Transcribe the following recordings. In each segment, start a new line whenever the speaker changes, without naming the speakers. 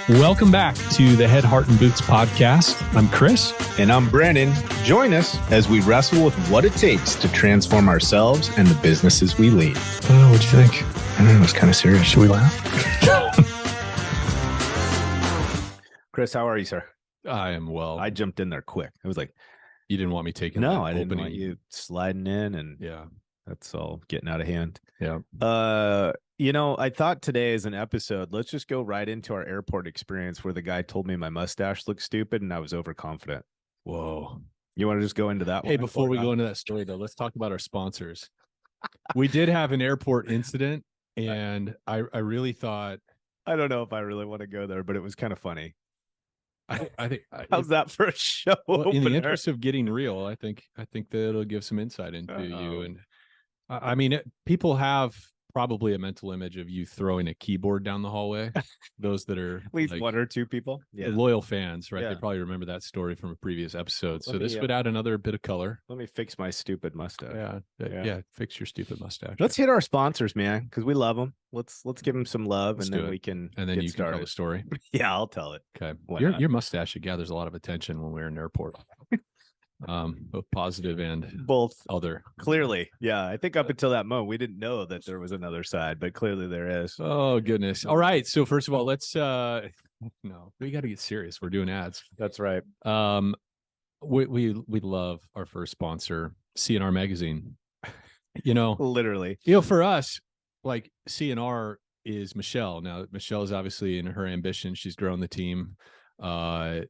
Welcome back to the Head, Heart, and Boots podcast. I'm Chris.
And I'm Brandon. Join us as we wrestle with what it takes to transform ourselves and the businesses we lead.
Oh, what'd you think?
I don't know, it's kind of serious.
Should we laugh?
Chris, how are you, sir?
I am well.
I jumped in there quick. I was like,
You didn't want me taking
no,
that
I didn't
opening.
want you sliding in, and
Yeah.
that's all getting out of hand.
Yeah.
I thought today as an episode, let's just go right into our airport experience where the guy told me my mustache looked stupid and I was overconfident.
Whoa.
You want to just go into that
Hey,
one?
before we go into that story, though, let's talk about our sponsors. We did have an airport incident, and I really thought,
I don't know if I really want to go there, but it was kind of funny.
I think
How's that for a show?
well, in the
opener?
interest of getting real, I think that it'll give some insight into you. And I mean, people have probably a mental image of you throwing a keyboard down the hallway. Those that are
At least
like,
one or two people. Yeah.
loyal fans, right? They
Yeah.
probably remember that story from a previous episode. So
Let
this
me,
would add another bit of color.
Let me fix my stupid mustache.
Yeah. Fix your stupid mustache.
Let's hit our sponsors, man, because we love them. Let's give them some love,
Let's
and
do
then
it.
we can
And then
get
you can tell
started.
the story.
Yeah, I'll tell it.
Okay.
Why
Your
not?
mustache, it gathers a lot of attention when we're in an airport. Both positive and
Both.
other.
Clearly, yeah. I think up until that moment, we didn't know that there was another side, but clearly there is.
Oh goodness. All right. So first of all, let's no, we got to get serious. We're doing ads.
That's right.
We love our first sponsor, CNR Magazine.
Literally.
For us, like CNR is Michelle. Now Michelle is obviously in her ambition. She's grown the team.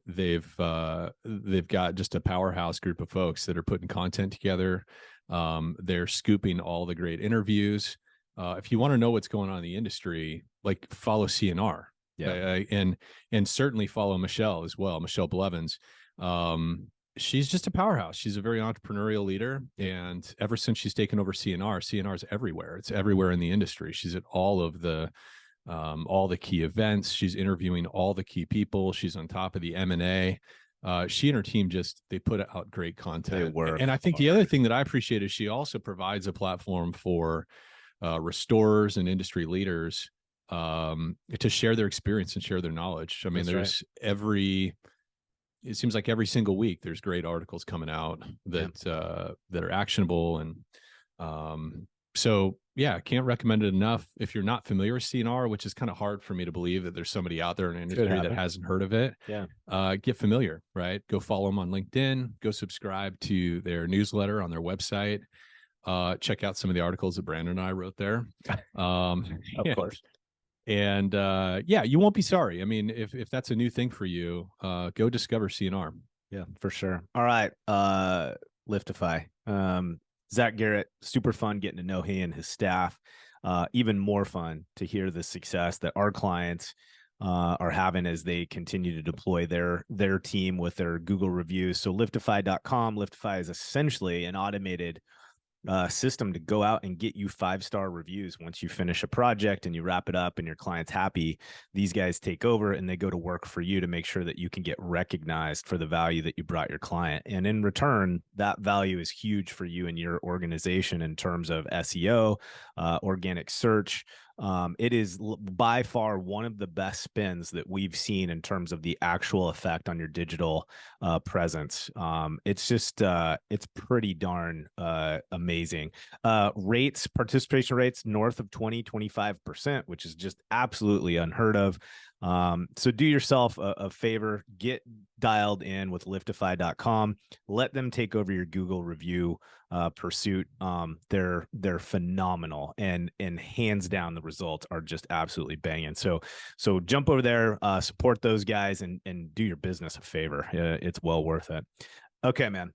They've got just a powerhouse group of folks that are putting content together. They're scooping all the great interviews. If you want to know what's going on in the industry, like follow CNR.
Yeah.
And certainly follow Michelle as well, Michelle Blevins. She's just a powerhouse. She's a very entrepreneurial leader. And ever since she's taken over CNR is everywhere. It's everywhere in the industry. She's at all the key events. She's interviewing all the key people. She's on top of the M&A. She and her team they put out great content.
They work
and I think
hard.
the other thing that I appreciate is she also provides a platform for restorers and industry leaders to share their experience and share their knowledge. I mean,
That's
it seems like every single week there's great articles coming out that are actionable. And so yeah, can't recommend it enough. If you're not familiar with CNR, which is kind of hard for me to believe that there's somebody out there in the industry that hasn't heard of it.
Yeah.
Get familiar, right? Go follow them on LinkedIn, go subscribe to their newsletter on their website. Check out some of the articles that Brandon and I wrote there.
Of course.
And you won't be sorry. I mean, if that's a new thing for you, go discover CNR.
Yeah, for sure. All right. Liftify. Zach Garrett, super fun getting to know he and his staff. Even more fun to hear the success that our clients are having as they continue to deploy their team with their Google reviews. So Liftify.com. Liftify is essentially an automated system to go out and get you 5-star reviews. Once you finish a project and you wrap it up and your client's happy, these guys take over and they go to work for you to make sure that you can get recognized for the value that you brought your client. And in return, that value is huge for you and your organization in terms of SEO, organic search. It is by far one of the best spins that we've seen in terms of the actual effect on your digital presence. It's just it's pretty darn amazing. Participation rates north of 25%, which is just absolutely unheard of. So do yourself a favor, get dialed in with Liftify.com. Let them take over your Google review pursuit. They're phenomenal, and hands down the results are just absolutely banging. So jump over there, support those guys, and do your business a favor. It's well worth it. Okay, man.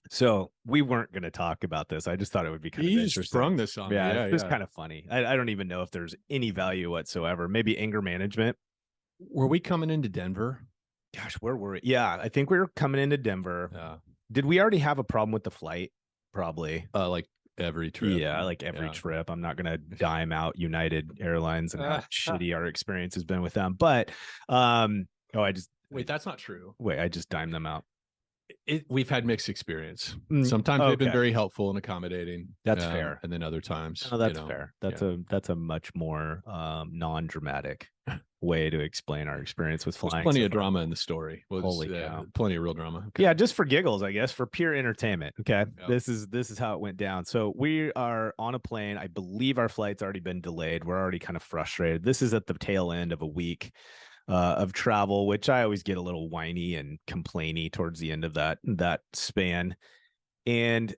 So we weren't going to talk about this. I just thought it would be kind of interesting.
Just sprung this on me.
Yeah, it's just kind of funny. I don't even know if there's any value whatsoever. Maybe anger management.
Were we coming into Denver?
Gosh, where were we? Yeah, I think we were coming into Denver. Did we already have a problem with the flight? Probably.
Like every trip.
Yeah, like every trip. I'm not going to dime out United Airlines and how shitty our experience has been with them. But,
Wait, that's not true.
I just dimed them out.
We've had mixed experience.
Mm,
Sometimes they've been
okay.
very helpful and accommodating.
That's fair.
And then other times,
No, that's fair. That's
yeah.
a much more non-dramatic way to explain our experience with
There's
flying.
plenty
so
of
far.
drama in the story.
Holy cow.
Plenty of real drama. Okay.
Yeah, just for giggles, I guess, for pure entertainment. Okay.
Yep.
This is how it went down. So we are on a plane. I believe our flight's already been delayed. We're already kind of frustrated. This is at the tail end of a week of travel, which I always get a little whiny and complainy towards the end of that span. And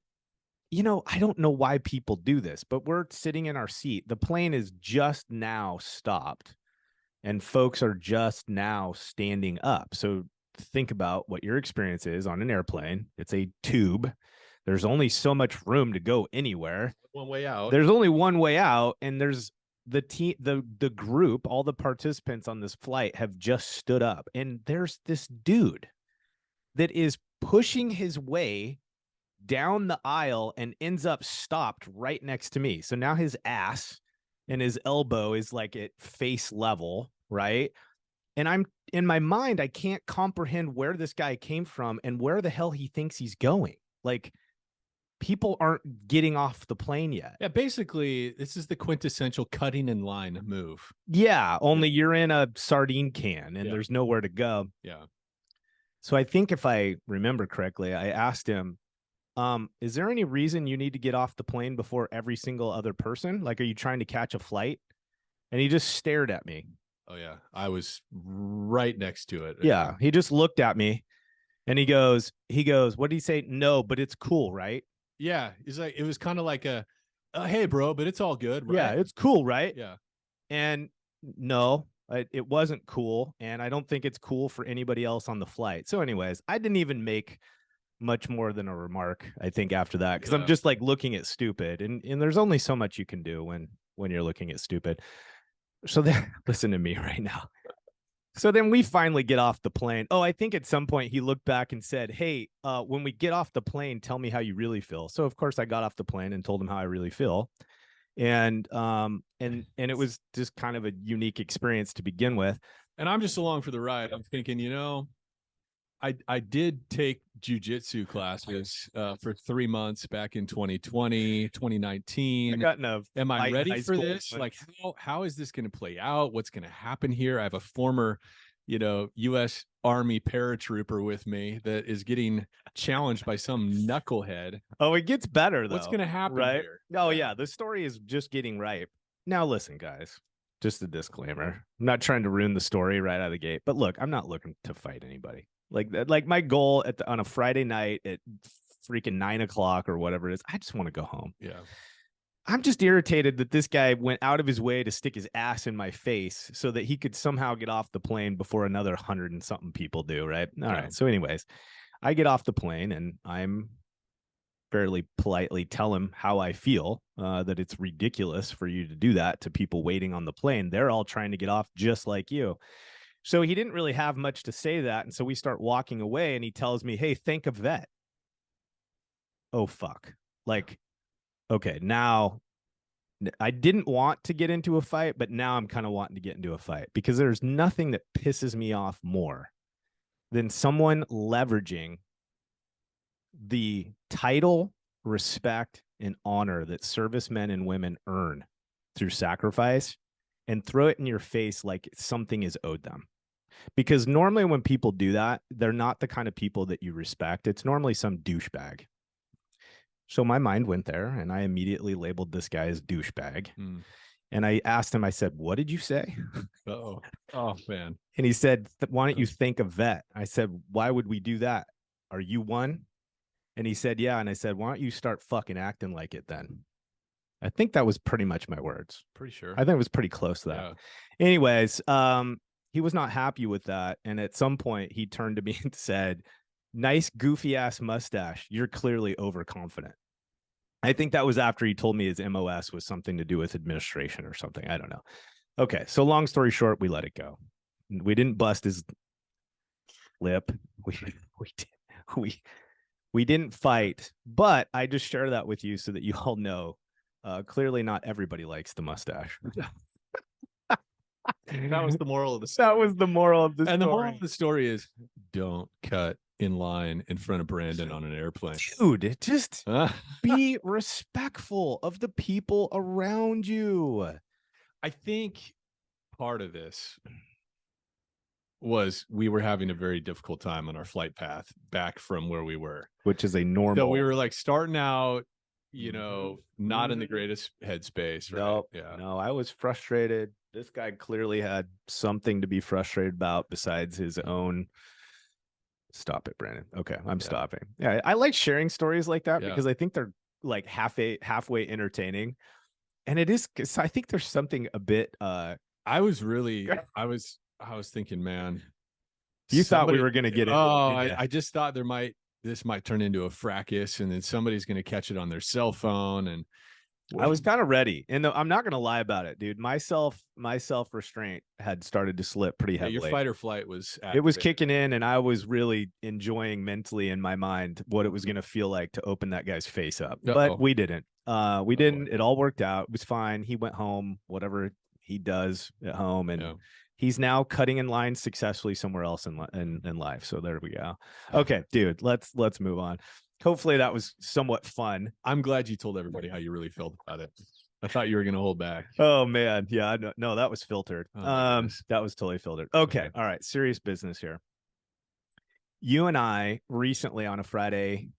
I don't know why people do this, but we're sitting in our seat. The plane is just now stopped and folks are just now standing up. So think about what your experience is on an airplane. It's a tube. There's only so much room to go anywhere.
One way out.
There's only one way out, and there's the group, all the participants on this flight have just stood up, and there's this dude that is pushing his way down the aisle and ends up stopped right next to me. So now his ass and his elbow is like at face level, right? And I'm in my mind, I can't comprehend where this guy came from and where the hell he thinks he's going. Like, people aren't getting off the plane yet.
Yeah, basically, this is the quintessential cutting in line move.
Yeah, only you're in a sardine can and there's nowhere to go.
Yeah.
So I think if I remember correctly, I asked him, is there any reason you need to get off the plane before every single other person? Like, are you trying to catch a flight? And he just stared at me.
Oh, yeah. I was right next to it.
Yeah. He just looked at me and he goes, what did he say? No, but it's cool, right?
Yeah. He's like, it was kind of like hey, bro, but it's all good, right?
Yeah, it's cool, right?
Yeah.
And no, it wasn't cool. And I don't think it's cool for anybody else on the flight. So anyways, I didn't even make much more than a remark, I think, after that, because I'm just like looking at stupid, and there's only so much you can do when you're looking at stupid. So then listen to me right now. So then we finally get off the plane. Oh, I think at some point he looked back and said, hey, when we get off the plane, tell me how you really feel. So of course I got off the plane and told him how I really feel. And it was just kind of a unique experience to begin with.
And I'm just along for the ride. I'm thinking, I did take jujitsu classes for 3 months back in 2020, 2019.
I got enough.
Am I ready for this? Like, how is this going to play out? What's going to happen here? I have a former, U.S. Army paratrooper with me that is getting challenged by some knucklehead.
Oh, it gets better, though.
What's going to happen
right
here?
Oh, yeah. The story is just getting ripe. Now, listen, guys, just a disclaimer. I'm not trying to ruin the story right out of the gate. But look, I'm not looking to fight anybody. Like my goal on a Friday night at freaking 9:00 or whatever it is, I just want to go home.
Yeah.
I'm just irritated that this guy went out of his way to stick his ass in my face so that he could somehow get off the plane before another 100 and something people do. Right. All right. So anyways, I get off the plane and I'm fairly politely tell him how I feel, that it's ridiculous for you to do that to people waiting on the plane. They're all trying to get off just like you. So he didn't really have much to say that. And so we start walking away and he tells me, hey, thank a vet. Oh, fuck. Like, okay, now I didn't want to get into a fight, but now I'm kind of wanting to get into a fight because there's nothing that pisses me off more than someone leveraging the title, respect, and honor that servicemen and women earn through sacrifice and throw it in your face like something is owed them. Because normally when people do that, they're not the kind of people that you respect. It's normally some douchebag. So my mind went there and I immediately labeled this guy as douchebag. And I asked him, I said, what did you say?
Oh, man.
And he said, why don't you thank a vet? I said, why would we do that? Are you one? And he said, yeah. And I said, why don't you start fucking acting like it then? I think that was pretty much my words.
Pretty sure.
I think it was pretty close to that. Yeah. Anyways, he was not happy with that. And at some point he turned to me and said, nice goofy ass mustache. You're clearly overconfident. I think that was after he told me his MOS was something to do with administration or something. I don't know. Okay. So long story short, we let it go. We didn't bust his lip. We didn't fight, but I just share that with you so that you all know. Clearly not everybody likes the mustache.
That was the moral of the story.
That was the moral of the story.
And the moral of the story is don't cut in line in front of Brandon on an airplane.
Dude, just be respectful of the people around you.
I think part of this was we were having a very difficult time on our flight path back from where we were,
which is a normal.
So we were like starting out, not in the greatest headspace. Right?
Nope.
Yeah.
No, I was frustrated. This guy clearly had something to be frustrated about besides his own. Stop it, Brandon. Okay, I'm stopping. Yeah, I like sharing stories like that because I think they're like halfway entertaining, and it is. I think there's something a bit.
I was thinking, man,
you thought we were going to get it.
Oh, I just thought this might turn into a fracas, and then somebody's going to catch it on their cell phone. And
I was kind of ready, and I'm not going to lie about it, dude. My self restraint had started to slip pretty heavily.
Your fight or flight was activated.
It was kicking in, and I was really enjoying mentally in my mind what it was going to feel like to open that guy's face up. But we didn't. We didn't. It all worked out. It was fine. He went home, whatever he does at home, and he's now cutting in line successfully somewhere else in life. So there we go. Okay, dude, let's move on. Hopefully that was somewhat fun.
I'm glad you told everybody how you really felt about it. I thought you were going to hold back.
Oh man. Yeah, no, that was filtered. That was totally filtered. Okay. All right. Serious business here. You and I recently on a Friday,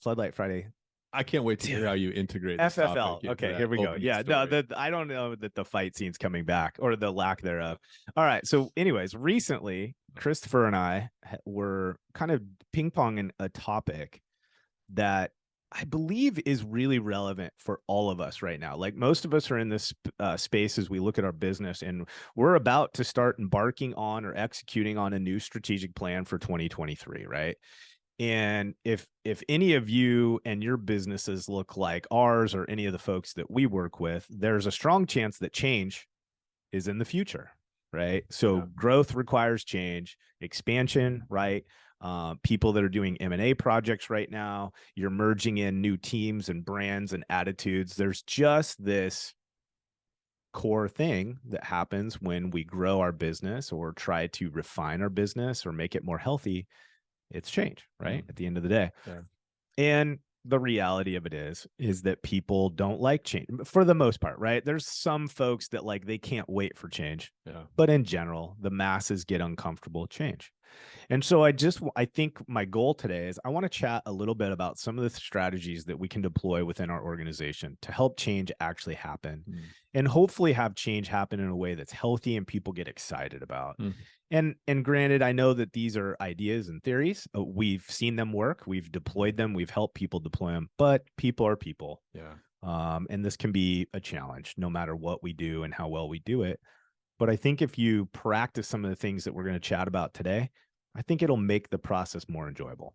Floodlight Friday.
I can't wait to hear how you integrate
this FFL. Okay, here we go. Yeah, no, I don't know that the fight scene's coming back or the lack thereof. All right. So, anyways, recently, Christopher and I were kind of ping-ponging a topic that I believe is really relevant for all of us right now. Like most of us are in this space as we look at our business, and we're about to start embarking on or executing on a new strategic plan for 2023, right? And if any of you and your businesses look like ours or any of the folks that we work with, there's a strong chance that change is in the future, right? So growth requires change, expansion, right? People that are doing M&A projects right now, you're merging in new teams and brands and attitudes. There's just this core thing that happens when we grow our business or try to refine our business or make it more healthy. It's change, right? At the end of the day.
Yeah.
And the reality of it is that people don't like change for the most part, right? There's some folks that like, they can't wait for change.
Yeah.
But in general, the masses get uncomfortable with change. And so I think my goal today is I want to chat a little bit about some of the strategies that we can deploy within our organization to help change actually happen and hopefully have change happen in a way that's healthy and people get excited about. And granted, I know that these are ideas and theories. We've seen them work. We've deployed them. We've helped people deploy them, but people are people.
Yeah.
And this can be a challenge no matter what we do and how well we do it. But I think if you practice some of the things that we're going to chat about today, I think it'll make the process more enjoyable,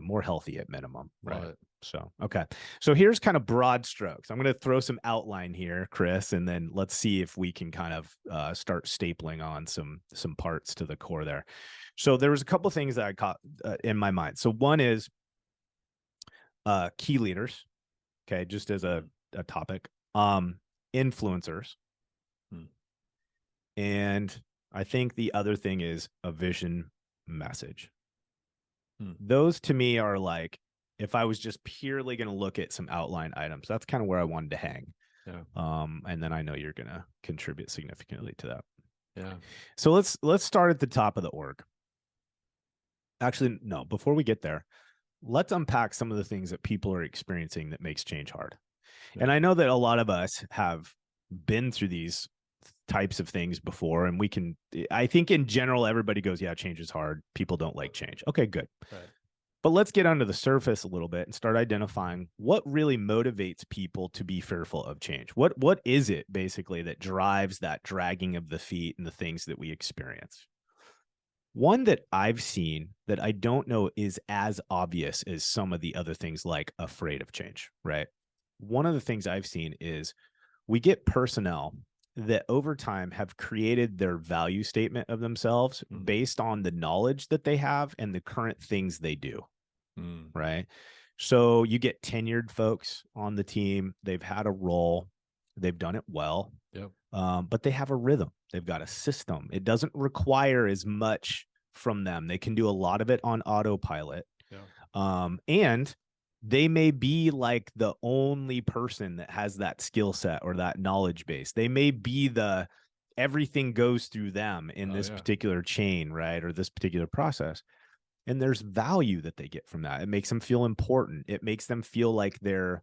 more healthy at minimum. Right. So, okay. So here's kind of broad strokes. I'm going to throw some outline here, Chris, and then let's see if we can kind of start stapling on some parts to the core there. So there was a couple of things that I caught in my mind. So one is key leaders. Okay. Just as a topic, influencers. And I think the other thing is a vision message. Those to me are like, if I was just purely going to look at some outline items, that's kind of where I wanted to hang. And then I know you're going to contribute significantly to that. So let's start at the top of the org. Actually, no, before we get there, let's unpack some of the things that people are experiencing that makes change hard. And I know that a lot of us have been through these types of things before, and I think in general, everybody goes, yeah, change is hard. People don't like change. Okay, good. But let's get under the surface a little bit and start identifying what really motivates people to be fearful of change. What is it basically that drives that dragging of the feet and the things that we experience? One that I've seen that I don't know is as obvious as some of the other things like afraid of change, right? One of the things I've seen is we get personnel that over time have created their value statement of themselves based on the knowledge that they have and the current things they do. Right. So you get tenured folks on the team. They've had a role. They've done it well. But they have a rhythm. They've got a system. It doesn't require as much from them. They can do a lot of it on autopilot.
Yeah.
And they may be like the only person that has that skill set or that knowledge base. They may be everything goes through them in this particular chain, right? Or this particular process. And there's value that they get from that. It makes them feel important. It makes them feel like they're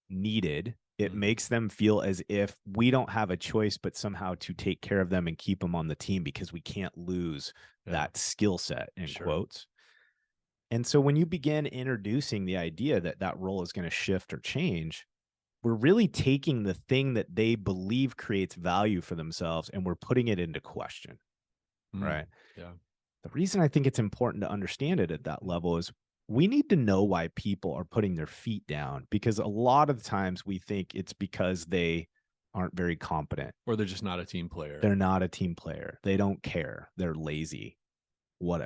needed. It makes them feel as if we don't have a choice, but somehow to take care of them and keep them on the team because we can't lose that skill set, in quotes. And so when you begin introducing the idea that that role is going to shift or change, we're really taking the thing that they believe creates value for themselves and we're putting it into question. Right.
Yeah.
The reason I think it's important to understand it at that level is we need to know why people are putting their feet down, because a lot of times we think it's because they aren't very competent
or they're just not a team player.
They're not a team player. They don't care. They're lazy.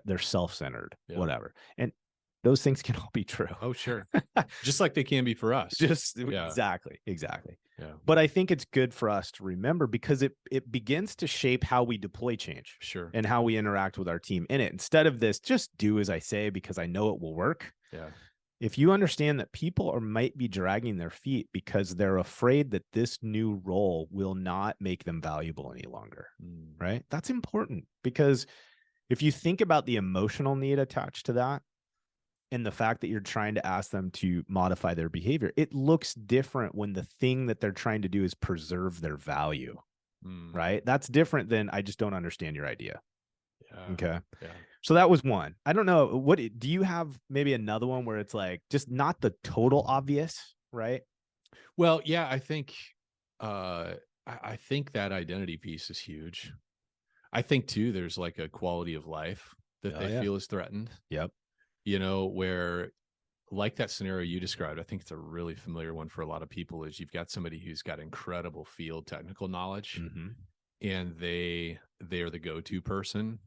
They're self-centered, whatever. And those things can all be true.
Oh, sure. Just like they can be for us.
Exactly.
Yeah.
But I think it's good for us to remember because it begins to shape how we deploy change.
Sure.
And how we interact with our team in it. Instead of this, just do as I say because I know it will work.
Yeah.
If you understand that people might be dragging their feet because they're afraid that this new role will not make them valuable any longer, right? That's important because if you think about the emotional need attached to that, and the fact that you're trying to ask them to modify their behavior, it looks different when the thing that they're trying to do is preserve their value, right? That's different than I just don't understand your idea.
Yeah.
Okay.
Yeah.
So that was one. I don't know. What do you have? Maybe another one where it's like just not the total obvious, right?
Well, yeah, I think that identity piece is huge. I think too, there's like a quality of life that they feel is threatened.
Yep.
Where like that scenario you described, I think it's a really familiar one for a lot of people is you've got somebody who's got incredible field technical knowledge and they are the go-to person.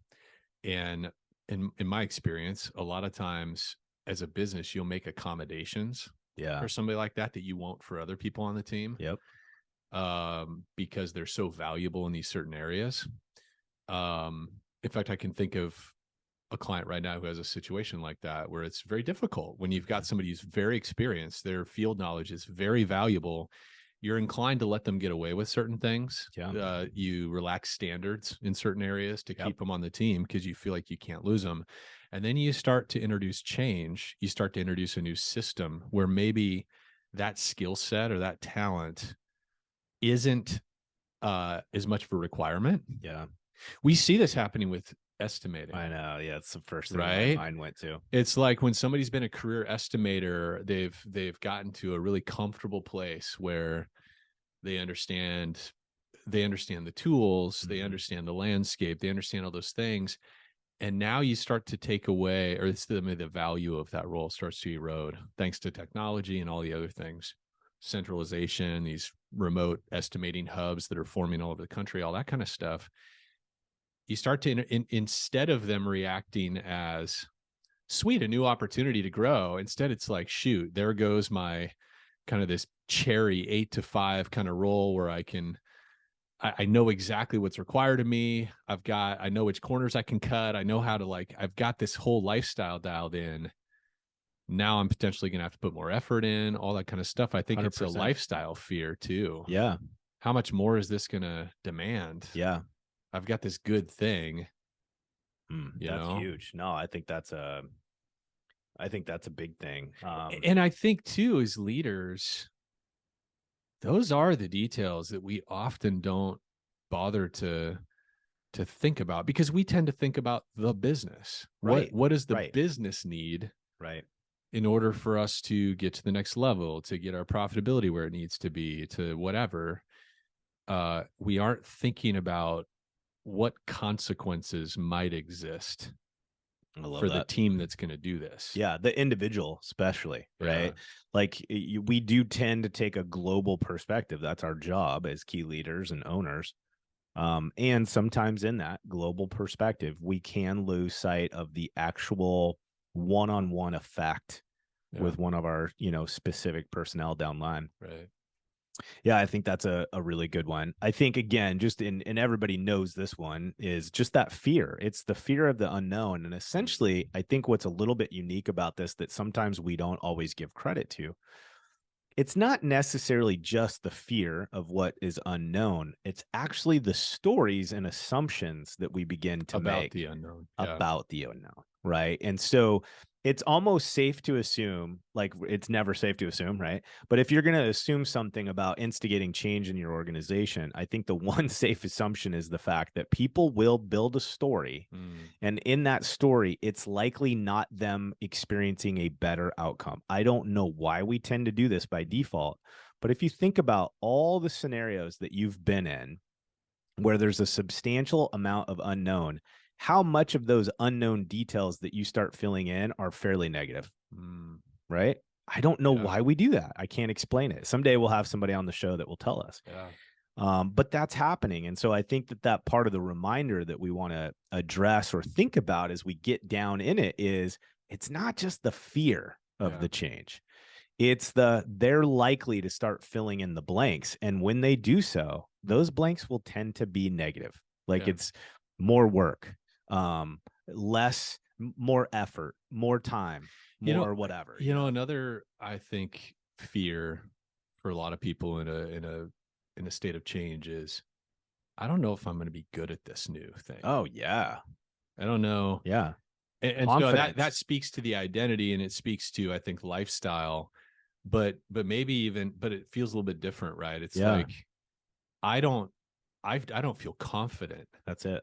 And in my experience, a lot of times as a business, you'll make accommodations for somebody like that you won't for other people on the team.
Yep.
Because they're so valuable in these certain areas. In fact, I can think of a client right now who has a situation like that where it's very difficult when you've got somebody who's very experienced, their field knowledge is very valuable. You're inclined to let them get away with certain things. You relax standards in certain areas to keep them on the team because you feel like you can't lose them. And then you start to introduce change. You start to introduce a new system where maybe that skill set or that talent isn't as much of a requirement.
Yeah.
We see this happening with estimating.
I know. Yeah, it's the first thing my mind went to.
It's like when somebody's been a career estimator, they've gotten to a really comfortable place where they understand the tools, they understand the landscape, they understand all those things. And now you start to take away, or it's the value of that role starts to erode thanks to technology and all the other things. Centralization, these remote estimating hubs that are forming all over the country, all that kind of stuff. You start to, instead of them reacting as, sweet, a new opportunity to grow, instead it's like, shoot, there goes my kind of this cherry 8 to 5 kind of role where I know exactly what's required of me. I know which corners I can cut. I know how to I've got this whole lifestyle dialed in. Now I'm potentially going to have to put more effort in, all that kind of stuff. I think 100%. It's a lifestyle fear too.
Yeah.
How much more is this going to demand?
Yeah.
I've got this good thing.
That's huge. No, I think that's a big thing.
And I think too, as leaders, those are the details that we often don't bother to think about because we tend to think about the business.
Right.
What does the business need?
Right.
In order for us to get to the next level, to get our profitability where it needs to be, to whatever, we aren't thinking about what consequences might exist for the team that's going to do this.
Yeah, the individual especially, right? Like we do tend to take a global perspective. That's our job as key leaders and owners. And sometimes in that global perspective, we can lose sight of the actual one-on-one effect with one of our, specific personnel down line.
Right.
Yeah, I think that's a really good one. I think again, just and everybody knows this one is just that fear. It's the fear of the unknown. And essentially, I think what's a little bit unique about this that sometimes we don't always give credit to, it's not necessarily just the fear of what is unknown. It's actually the stories and assumptions that we begin to
About
make
the unknown. Yeah.
about the unknown, right? And so it's almost safe to assume, like it's never safe to assume, right? But if you're going to assume something about instigating change in your organization, I think the one safe assumption is the fact that people will build a story. And in that story, it's likely not them experiencing a better outcome. I don't know why we tend to do this by default, but if you think about all the scenarios that you've been in where there's a substantial amount of unknown, how much of those unknown details that you start filling in are fairly negative, right? I don't know why we do that. I can't explain it. Someday we'll have somebody on the show that will tell us. But that's happening. And so I think that part of the reminder that we want to address or think about as we get down in it is it's not just the fear of the change. It's they're likely to start filling in the blanks. And when they do so, those blanks will tend to be negative. Like it's more work, more effort, more time, more whatever.
You know, another, I think, fear for a lot of people in a state of change is, I don't know if I'm going to be good at this new thing.
Oh yeah.
I don't know.
Yeah.
And so that speaks to the identity, and it speaks to, I think, lifestyle, but maybe even, but it feels a little bit different, right? It's like, I don't feel confident.
That's it.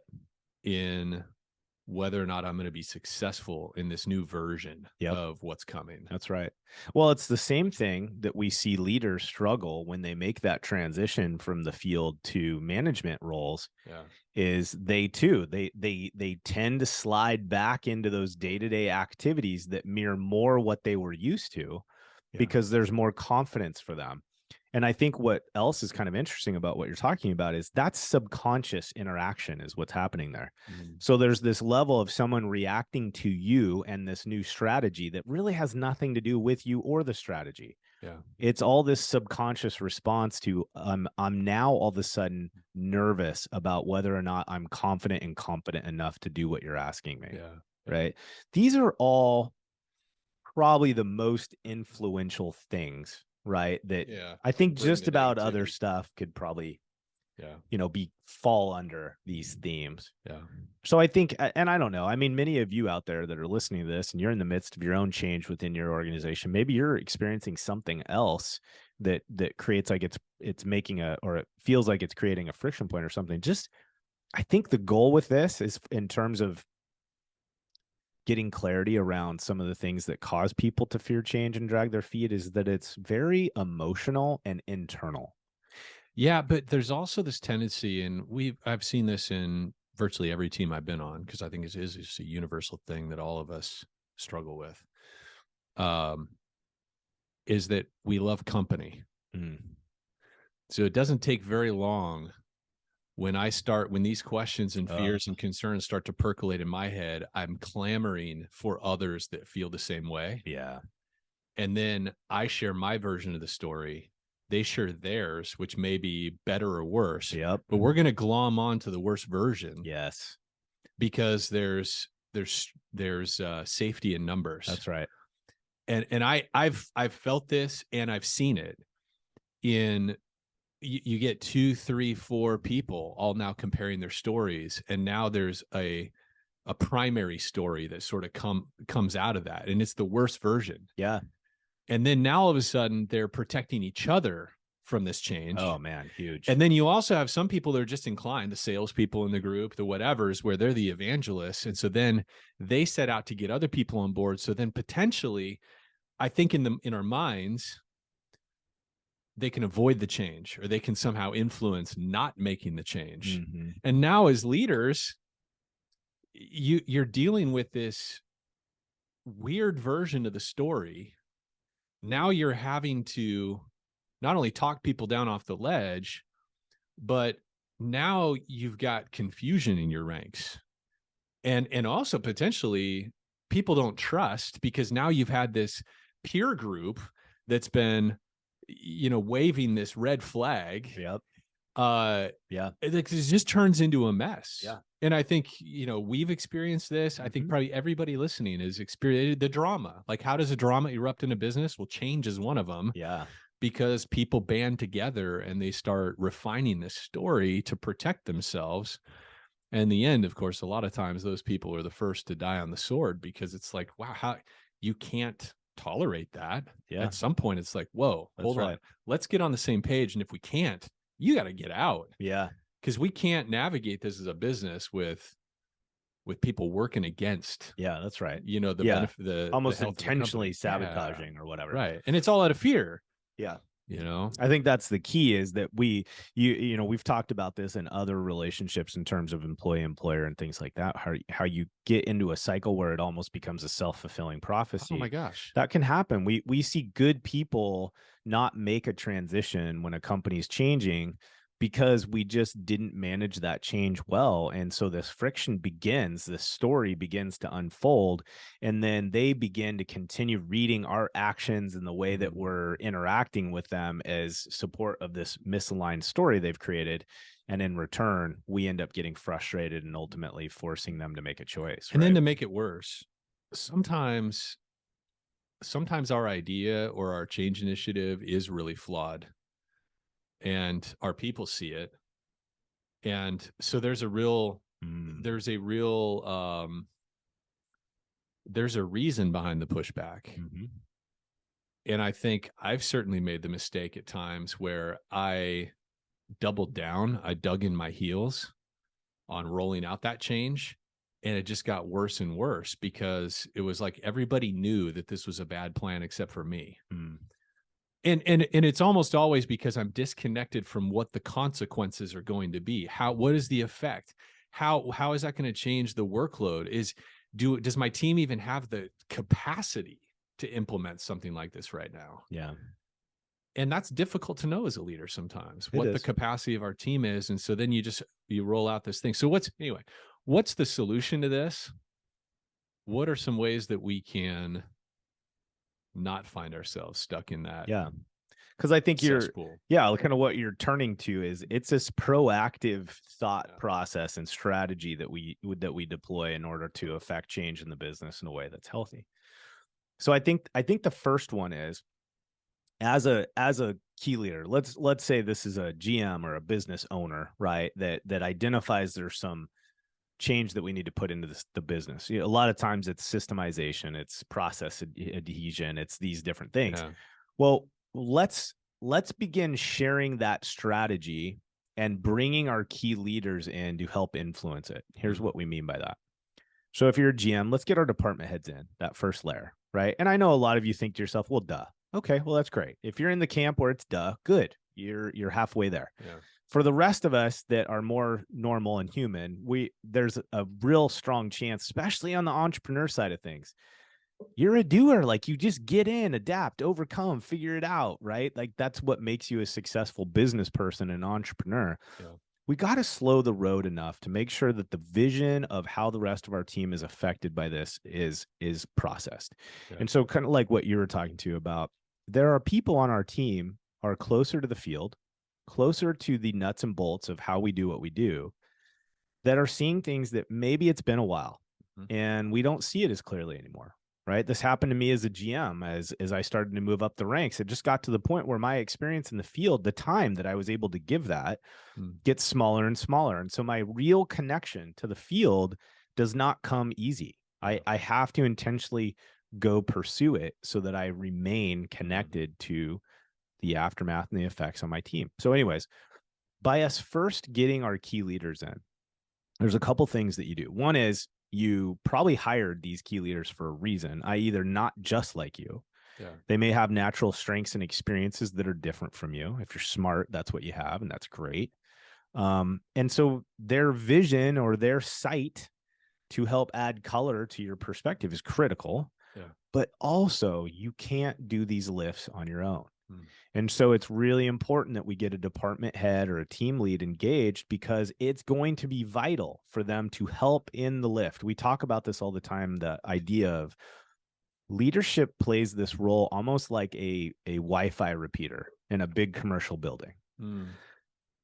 In whether or not I'm going to be successful in this new version of what's coming.
That's right. Well, it's the same thing that we see leaders struggle when they make that transition from the field to management roles. Is they too, they tend to slide back into those day-to-day activities that mirror more what they were used to because there's more confidence for them. And I think what else is kind of interesting about what you're talking about is that's subconscious interaction is what's happening there. So there's this level of someone reacting to you and this new strategy that really has nothing to do with you or the strategy. It's all this subconscious response to I'm now all of a sudden nervous about whether or not I'm confident and competent enough to do what you're asking me. Right. These are all probably the most influential things, right? That I think just about other stuff could probably, fall under these themes. So I think, and I don't know, I mean, many of you out there that are listening to this and you're in the midst of your own change within your organization, maybe you're experiencing something else that creates like it's making or it feels like it's creating a friction point or something. Just, I think the goal with this is in terms of getting clarity around some of the things that cause people to fear change and drag their feet is that it's very emotional and internal.
Yeah, but there's also this tendency, and I've seen this in virtually every team I've been on, because I think it is just a universal thing that all of us struggle with, is that we love company. So it doesn't take very long when these questions and fears and concerns start to percolate in my head, I'm clamoring for others that feel the same way. And then I share my version of the story. They share theirs, which may be better or worse. But we're going to glom on to the worst version. Because there's safety in numbers.
That's right.
And I've felt this, and I've seen it in, you get 2, 3, 4 people all now comparing their stories. And now there's a primary story that sort of comes out of that. And it's the worst version. And then now all of a sudden they're protecting each other from this change.
Oh man, huge.
And then you also have some people that are just inclined, the salespeople in the group, the whatevers, where they're the evangelists. And so then they set out to get other people on board. So then potentially, I think in our minds, they can avoid the change, or they can somehow influence not making the change. And now as leaders, you're dealing with this weird version of the story. Now you're having to not only talk people down off the ledge, but now you've got confusion in your ranks. And also potentially people don't trust, because now you've had this peer group that's been, waving this red flag,
Yep. Yeah.
it just turns into a mess.
Yeah.
And I think, we've experienced this. I think
Mhm.
probably everybody listening has experienced the drama. Like, how does a drama erupt in a business? Well, change is one of them,
Yeah.
because people band together and they start refining this story to protect themselves. And in the end, of course, a lot of times those people are the first to die on the sword, because it's like, wow, how you can't tolerate that.
Yeah.
At some point, it's like, whoa,
That's
hold on.
right.
Let's get on the same page. And if we can't, you got to get out,
Yeah.
because we can't navigate this as a business with people working against,
Yeah. That's right.
the
Yeah.
benefit, the
Almost
health of the company.
intentionally sabotaging or whatever.
Right. And it's all out of fear,
Yeah.
you know?
I think that's the key, is that we've talked about this in other relationships in terms of employee employer and things like that, how you get into a cycle where it almost becomes a self-fulfilling prophecy.
Oh my gosh.
That can happen. We see good people not make a transition when a company's changing, because we just didn't manage that change well. And so this friction begins, this story begins to unfold, and then they begin to continue reading our actions and the way that we're interacting with them as support of this misaligned story they've created. And in return, we end up getting frustrated and ultimately forcing them to make a choice.
And then
right?
to make it worse, sometimes our idea or our change initiative is really flawed, and our people see it. And so there's a real there's a reason behind the pushback. And I think I've certainly made the mistake at times where I doubled down, I dug in my heels on rolling out that change, and it just got worse and worse, because it was like everybody knew that this was a bad plan except for me. And it's almost always because I'm disconnected from what the consequences are going to be. What is the effect? How is that going to change the workload? Does my team even have the capacity to implement something like this right now?
Yeah.
And that's difficult to know as a leader sometimes, what the capacity of our team is. And so then you roll out this thing. So what's the solution to this? What are some ways that we can not find ourselves stuck in that?
Yeah. Because I think
cesspool?
kind of what you're turning to is it's this proactive thought process and strategy that we deploy in order to affect change in the business in a way that's healthy. So I think the first one is, as a key leader, let's say this is a GM or a business owner, right? That identifies there's some change that we need to put into the business. A lot of times it's systemization, it's process adhesion, it's these different things.
Yeah.
Well, let's begin sharing that strategy and bringing our key leaders in to help influence it. Here's what we mean by that. So if you're a GM, let's get our department heads in that first layer, right? And I know a lot of you think to yourself, well, duh. Okay, well, that's great. If you're in the camp where it's duh, good. You're halfway there.
Yeah.
For the rest of us that are more normal and human, there's a real strong chance, especially on the entrepreneur side of things, you're a doer. Like, you just get in, adapt, overcome, figure it out, right? Like, that's what makes you a successful business person and entrepreneur.
Yeah.
We got to slow the road enough to make sure that the vision of how the rest of our team is affected by this is processed.
Yeah.
And so, kind of like what you were talking to about, there are people on our team are closer to the field, closer to the nuts and bolts of how we do what we do, that are seeing things that maybe it's been a while and we don't see it as clearly anymore. Right. This happened to me as a GM, as I started to move up the ranks. It just got to the point where my experience in the field, the time that I was able to give that gets smaller and smaller. And so my real connection to the field does not come easy. I have to intentionally go pursue it so that I remain connected to the aftermath and the effects on my team. So anyways, by us first getting our key leaders in, there's a couple things that you do. One is, you probably hired these key leaders for a reason, i.e. they're not just like you.
Yeah.
They may have natural strengths and experiences that are different from you. If you're smart, that's what you have, and that's great. And so their vision or their sight to help add color to your perspective is critical. Yeah. But also, you can't do these lifts on your own. And so it's really important that we get a department head or a team lead engaged, because it's going to be vital for them to help in the lift. We talk about this all the time, the idea of leadership plays this role almost like a Wi-Fi repeater in a big commercial building.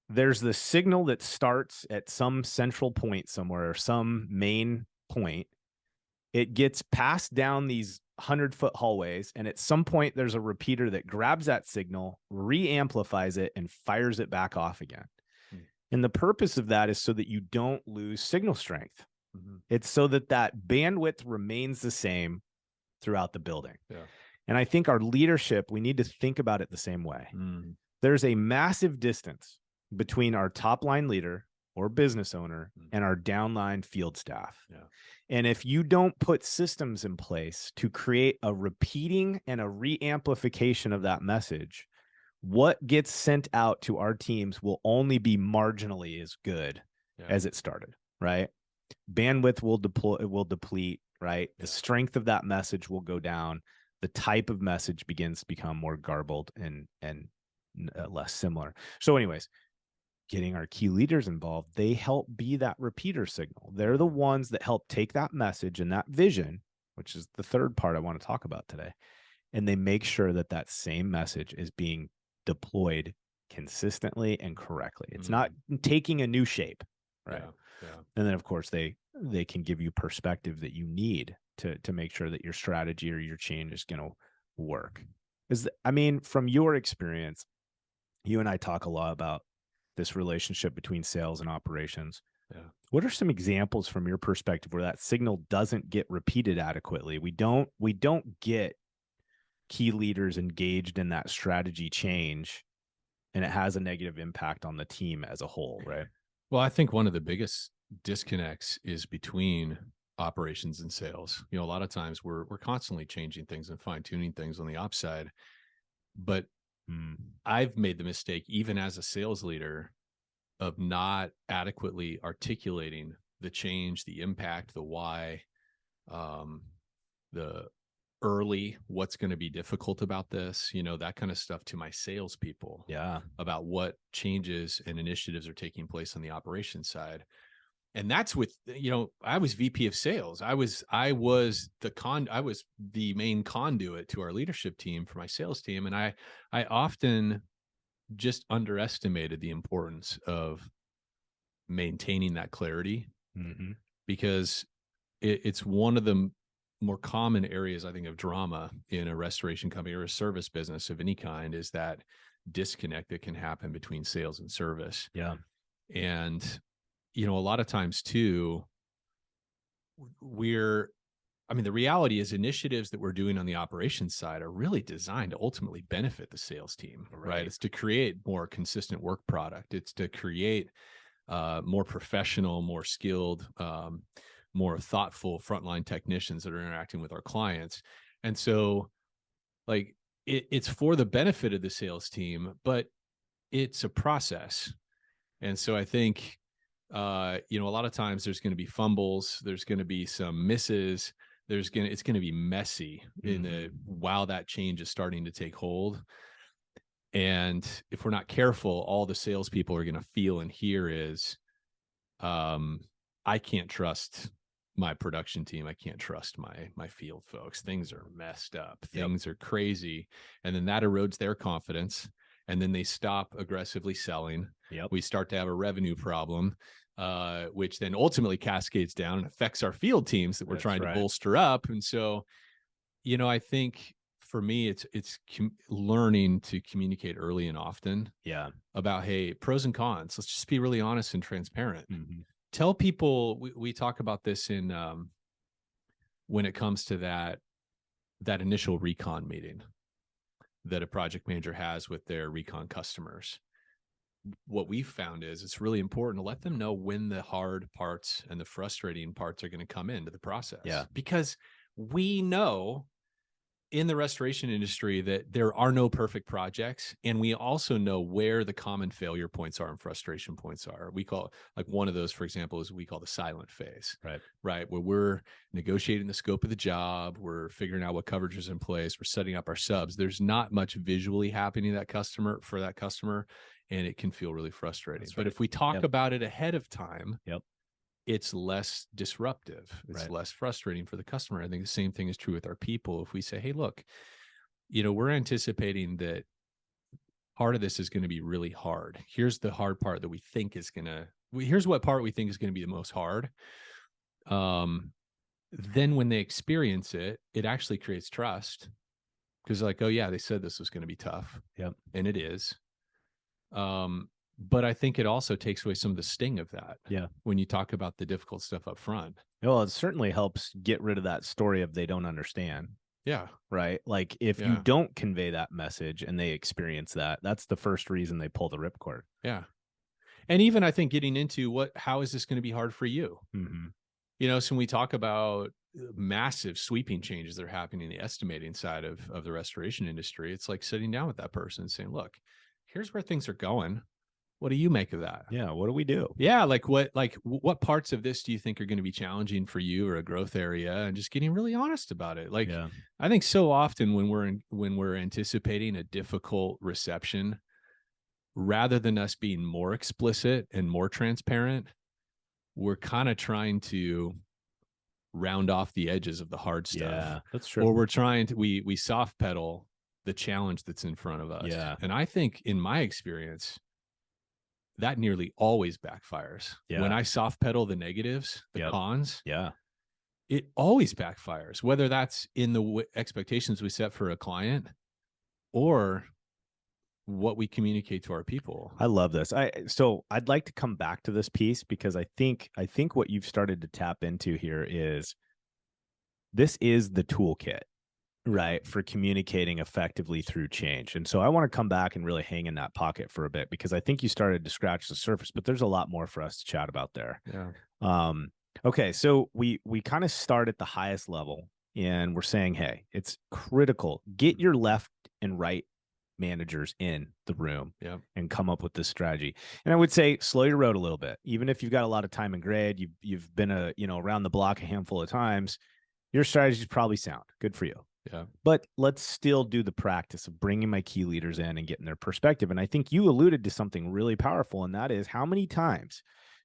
There's the signal that starts at some central point somewhere, or some main point. It gets passed down these 100-foot hallways, and at some point there's a repeater that grabs that signal, re-amplifies it, and fires it back off again. And the purpose of that is so that you don't lose signal strength. It's so that that bandwidth remains the same throughout the building. And I think our leadership, we need to think about it the same way. There's a massive distance between our top line leader or business owner and our downline field staff. And if you don't put systems in place to create a repeating and a re-amplification of that message, what gets sent out to our teams will only be marginally as good as it started, right? Bandwidth will deplete, right? The strength of that message will go down. The type of message begins to become more garbled and less similar. So anyways, getting our key leaders involved, they help be that repeater signal. They're the ones that help take that message and that vision, which is the third part I want to talk about today, and they make sure that that same message is being deployed consistently and correctly. It's not taking a new shape, right? And then of course they can give you perspective that you need to make sure that your strategy or your change is going to work. I mean, from your experience, you and I talk a lot about this relationship between sales and operations. What are some examples from your perspective where that signal doesn't get repeated adequately? We don't get key leaders engaged in that strategy change, and it has a negative impact on the team as a whole, right?
Well, I think one of the biggest disconnects is between operations and sales. You know, a lot of times we're constantly changing things and fine-tuning things on the ops side, but I've made the mistake, even as a sales leader, of not adequately articulating the change, the impact, the why, the early, what's going to be difficult about this, you know, that kind of stuff to my salespeople. About what changes and initiatives are taking place on the operations side. And that's with, you know, I was VP of sales. I was the main conduit to our leadership team for my sales team. And I often just underestimated the importance of maintaining that clarity, because it's one of the more common areas, I think, of drama in a restoration company or a service business of any kind, is that disconnect that can happen between sales and service. And you know, a lot of times too, the reality is initiatives that we're doing on the operations side are really designed to ultimately benefit the sales team, right? It's to create more consistent work product. It's to create more professional, more skilled, more thoughtful frontline technicians that are interacting with our clients. And so like it's for the benefit of the sales team, but it's a process. And so I think, you know, a lot of times there's going to be fumbles, there's going to be some misses, it's going to be messy while that change is starting to take hold. And if we're not careful, all the salespeople are going to feel and hear is, I can't trust my production team. I can't trust my field folks. Things are messed up. Things are crazy. And then that erodes their confidence. And then they stop aggressively selling. We start to have a revenue problem, which then ultimately cascades down and affects our field teams that we're trying to bolster up. And so, you know, I think for me, it's learning to communicate early and often about, hey, pros and cons. Let's just be really honest and transparent. Tell people, we talk about this in when it comes to that initial recon meeting that a project manager has with their recon customers. What we've found is it's really important to let them know when the hard parts and the frustrating parts are going to come into the process. Because we know in the restoration industry that there are no perfect projects. And we also know where the common failure points are and frustration points are. We call, like, one of those, for example, is we call the silent phase, right? Where we're negotiating the scope of the job. We're figuring out what coverage is in place. We're setting up our subs. There's not much visually happening to that customer, and it can feel really frustrating. But if we talk about it ahead of time, it's less disruptive. It's
Right.
less frustrating for the customer. I think the same thing is true with our people. If we say, hey, look, we're anticipating that part of this is going to be really hard. Here's the hard part that we think is going to, here's what part we think is going to be the most hard. Then when they experience it, it actually creates trust, because like, oh yeah, they said this was going to be tough.
Yep.
And it is. But I think it also takes away some of the sting of that.
Yeah.
When you talk about the difficult stuff up front.
Well, it certainly helps get rid of that story of they don't understand.
Yeah.
Right. Like if you don't convey that message and they experience that, that's the first reason they pull the ripcord.
Yeah. And even I think getting into how is this going to be hard for you?
Mm-hmm.
So when we talk about massive sweeping changes that are happening in the estimating side of the restoration industry, it's like sitting down with that person and saying, look, here's where things are going. What do you make of that?
Yeah. What do we do?
Yeah. What parts of this do you think are going to be challenging for you or a growth area, and just getting really honest about it. Like, I think so often when we're anticipating a difficult reception, rather than us being more explicit and more transparent, we're kind of trying to round off the edges of the hard stuff.
Yeah, that's true.
Or we're trying to, we soft pedal the challenge that's in front of us.
Yeah.
And I think in my experience, that nearly always backfires.
Yeah.
When I soft pedal the negatives, the cons, it always backfires, whether that's in the expectations we set for a client or what we communicate to our people.
I love this. So I'd like to come back to this piece, because I think what you've started to tap into here is this is the toolkit, right, for communicating effectively through change. And so I want to come back and really hang in that pocket for a bit, because I think you started to scratch the surface, but there's a lot more for us to chat about there.
Yeah.
Okay. So we kind of start at the highest level and we're saying, hey, it's critical. Get your left and right managers in the room and come up with this strategy. And I would say slow your road a little bit. Even if you've got a lot of time and grade, you've been around the block a handful of times, your strategy is probably sound. Good for you.
Yeah.
But let's still do the practice of bringing my key leaders in and getting their perspective. And I think you alluded to something really powerful, and that is, how many times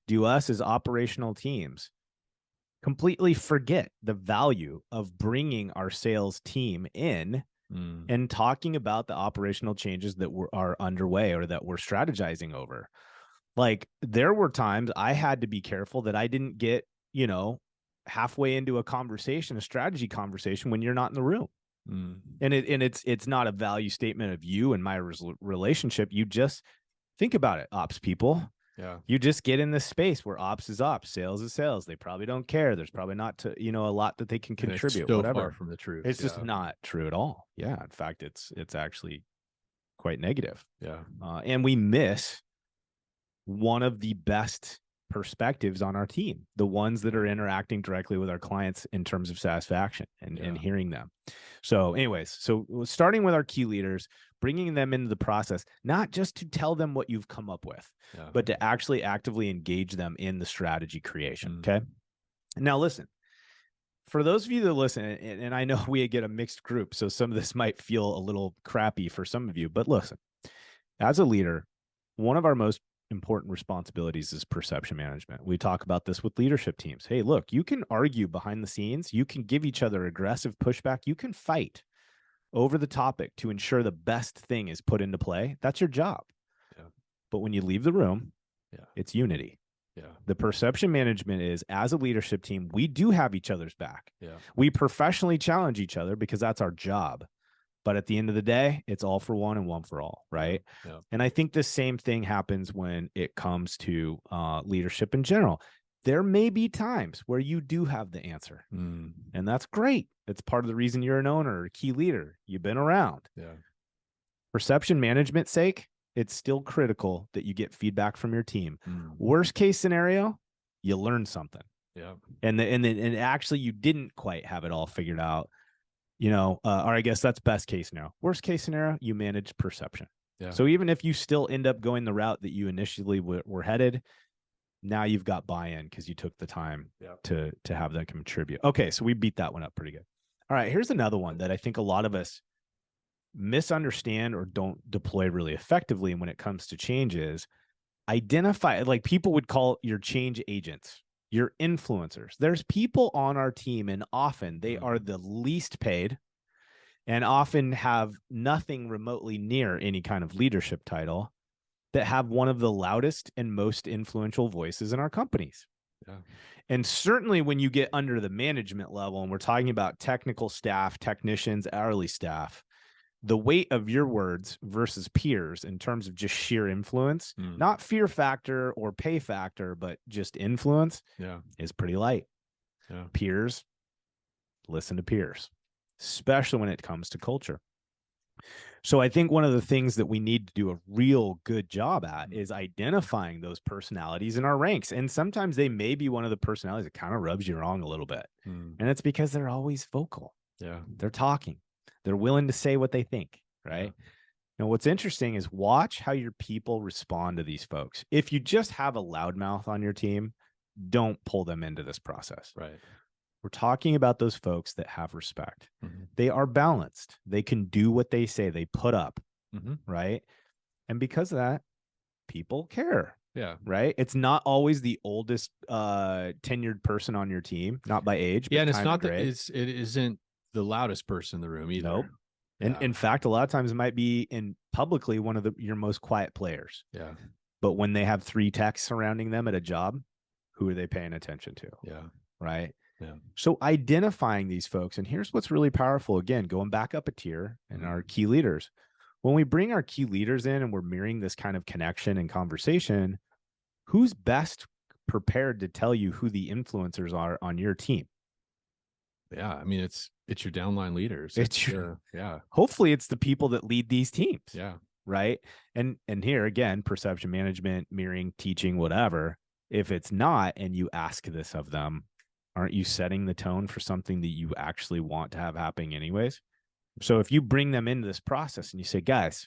do us as operational teams completely forget the value of bringing our sales team in and talking about the operational changes that are underway or that we're strategizing over? Like, there were times I had to be careful that I didn't get, halfway into a strategy conversation when you're not in the room. And it's not a value statement of you and my relationship. You just think about it, ops people.
Yeah.
You just get in this space where ops is ops, sales is sales. They probably don't care. There's probably not a lot that they can contribute.
It's so
whatever.
far from the truth.
It's just not true at all. Yeah. In fact, it's actually quite negative.
Yeah.
And we miss one of the best perspectives on our team, the ones that are interacting directly with our clients in terms of satisfaction and hearing them. So anyways, so starting with our key leaders, bringing them into the process, not just to tell them what you've come up with, but to actually actively engage them in the strategy creation. Okay. Now listen, for those of you that listen, and I know we get a mixed group, so some of this might feel a little crappy for some of you, but listen, as a leader, one of our most important responsibilities is perception management. We talk about this with leadership teams. Hey, look, you can argue behind the scenes. You can give each other aggressive pushback. You can fight over the topic to ensure the best thing is put into play. That's your job. Yeah. But when you leave the room, it's unity. Yeah. The perception management is, as a leadership team, we do have each other's back. Yeah. We professionally challenge each other because that's our job. But at the end of the day, it's all for one and one for all, right? Yeah. And I think the same thing happens when it comes to leadership in general. There may be times where you do have the answer, and that's great. It's part of the reason you're an owner or a key leader. You've been around. Yeah. Perception management's sake, it's still critical that you get feedback from your team. Worst case scenario, you learn something. Yeah. And actually you didn't quite have it all figured out. Or I guess that's best case scenario. Worst case scenario, you manage perception. Yeah. So even if you still end up going the route that you initially were headed, now you've got buy-in because you took the time to have them contribute. Okay, so we beat that one up pretty good. All right, here's another one that I think a lot of us misunderstand or don't deploy really effectively when it comes to changes. Identify, like people would call your change agents, your influencers. There's people on our team, and often they are the least paid and often have nothing remotely near any kind of leadership title, that have one of the loudest and most influential voices in our companies.
Yeah.
And certainly when you get under the management level, and we're talking about technical staff, technicians, hourly staff, the weight of your words versus peers in terms of just sheer influence, not fear factor or pay factor, but just influence, is pretty light.
Yeah.
Peers, listen to peers, especially when it comes to culture. So I think one of the things that we need to do a real good job at is identifying those personalities in our ranks. And sometimes they may be one of the personalities that kind of rubs you wrong a little bit. And it's because they're always vocal.
Yeah.
They're talking. They're willing to say what they think, right? Now, what's interesting is watch how your people respond to these folks. If you just have a loudmouth on your team, don't pull them into this process.
Right.
We're talking about those folks that have respect. They are balanced. They can do what they say. They put up, right? And because of that, people care.
Yeah.
Right. It's not always the oldest tenured person on your team, not by age.
Yeah.
But
And it's not that
it
isn't the loudest person in the room either.
Nope. And in fact, a lot of times it might be in publicly one of your most quiet players.
Yeah.
But when they have 3 techs surrounding them at a job, who are they paying attention to?
Yeah.
Right.
Yeah.
So identifying these folks, and here's what's really powerful. Again, going back up a tier and our key leaders. When we bring our key leaders in and we're mirroring this kind of connection and conversation, who's best prepared to tell you who the influencers are on your team?
Yeah. I mean, it's your downline leaders.
It's your, hopefully it's the people that lead these teams.
Yeah.
Right. And here again, perception management, mirroring, teaching, whatever. If it's not, and you ask this of them, aren't you setting the tone for something that you actually want to have happening anyways? So if you bring them into this process and you say, guys,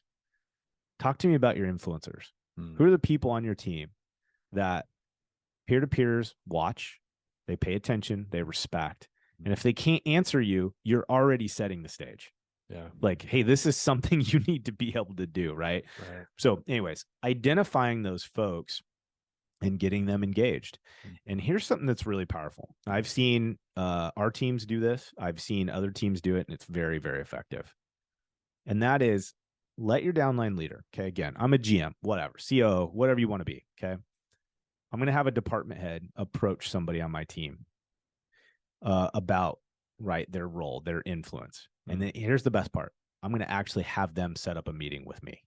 talk to me about your influencers. Who are the people on your team that peer-to-peers watch, they pay attention, they respect. And if they can't answer you, you're already setting the stage.
Yeah.
Like, hey, this is something you need to be able to do, right? So anyways, identifying those folks and getting them engaged. And here's something that's really powerful. I've seen our teams do this. I've seen other teams do it, and it's very, very effective. And that is, let your downline leader, okay, again, I'm a GM, whatever, COO, whatever you want to be, okay? I'm going to have a department head approach somebody on my team about, right, their role, their influence. And then here's the best part. I'm going to actually have them set up a meeting with me.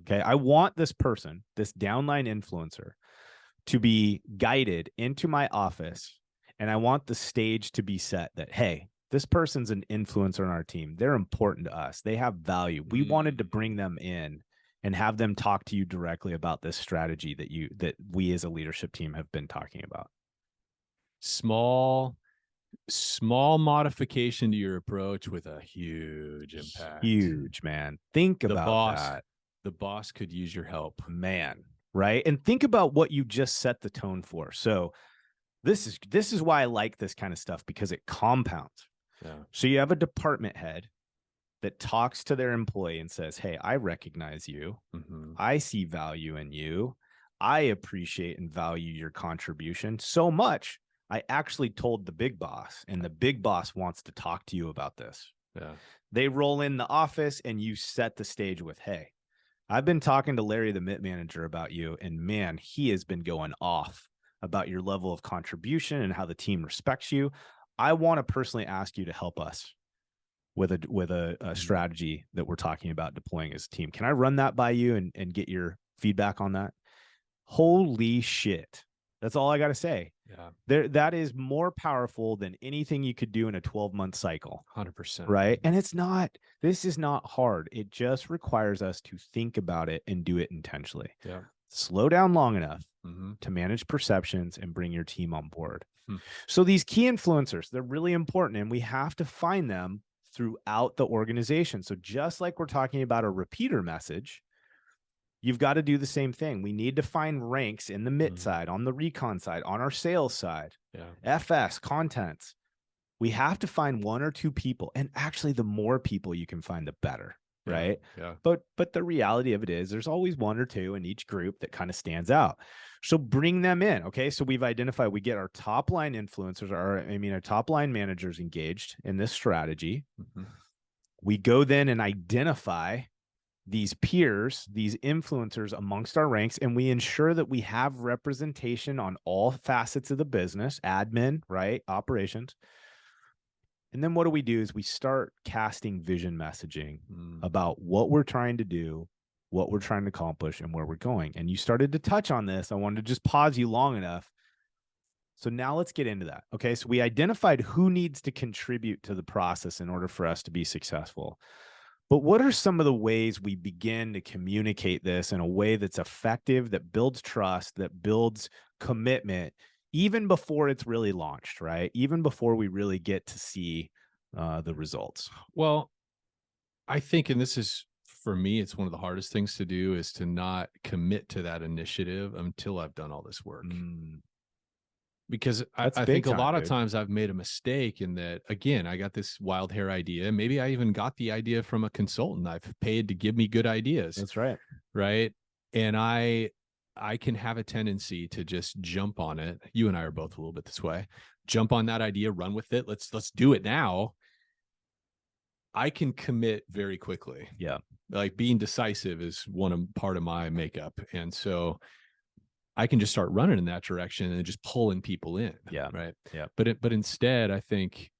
Okay. I want this person, this downline influencer, to be guided into my office. And I want the stage to be set that, hey, this person's an influencer on our team. They're important to us. They have value. We wanted to bring them in and have them talk to you directly about this strategy that we as a leadership team have been talking about.
Small modification to your approach with a huge impact.
Huge, man. Think about that.
The boss could use your help,
man. Right. And think about what you just set the tone for. So this is why I like this kind of stuff, because it compounds.
Yeah.
So you have a department head that talks to their employee and says, hey, I recognize you. I see value in you. I appreciate and value your contribution so much. I actually told the big boss, and the big boss wants to talk to you about this.
Yeah.
They roll in the office and you set the stage with, hey, I've been talking to Larry, the MIT manager, about you, and man, he has been going off about your level of contribution and how the team respects you. I want to personally ask you to help us with a strategy that we're talking about deploying as a team. Can I run that by you and get your feedback on that? Holy shit. That's all I got to say.
Yeah.
That is more powerful than anything you could do in a 12-month cycle.
100%.
Right. And this is not hard. It just requires us to think about it and do it intentionally.
Yeah.
Slow down long enough to manage perceptions and bring your team on board. So these key influencers, they're really important, and we have to find them throughout the organization. So just like we're talking about a repeater message, you've got to do the same thing. We need to find ranks in the MIT side, on the recon side, on our sales side, FS, contents. We have to find 1 or 2 people. And actually, the more people you can find, the better. right?
Yeah.
But the reality of it is there's always one or two in each group that kind of stands out. So bring them in. Okay. So we've identified, we get our top line influencers, our top line managers engaged in this strategy.
Mm-hmm.
We go then and identify these peers, these influencers amongst our ranks, and we ensure that we have representation on all facets of the business, admin, right? Operations. And then what do we do is we start casting vision messaging about what we're trying to do, what we're trying to accomplish, and where we're going. And you started to touch on this. I wanted to just pause you long enough. So now let's get into that. Okay. So we identified who needs to contribute to the process in order for us to be successful. But what are some of the ways we begin to communicate this in a way that's effective, that builds trust, that builds commitment, even before it's really launched, right? Even before we really get to see the results?
Well, I think, and this is for me, it's one of the hardest things to do, is to not commit to that initiative until I've done all this work. Because I think a lot of times I've made a mistake in that, again, I got this wild hair idea. Maybe I even got the idea from a consultant I've paid to give me good ideas.
That's right.
Right. And I can have a tendency to just jump on it. You and I are both a little bit this way. Jump on that idea, run with it. Let's do it now. I can commit very quickly.
Yeah.
Like being decisive is part of my makeup. And so I can just start running in that direction and just pulling people in.
Yeah.
Right.
Yeah.
But instead, I think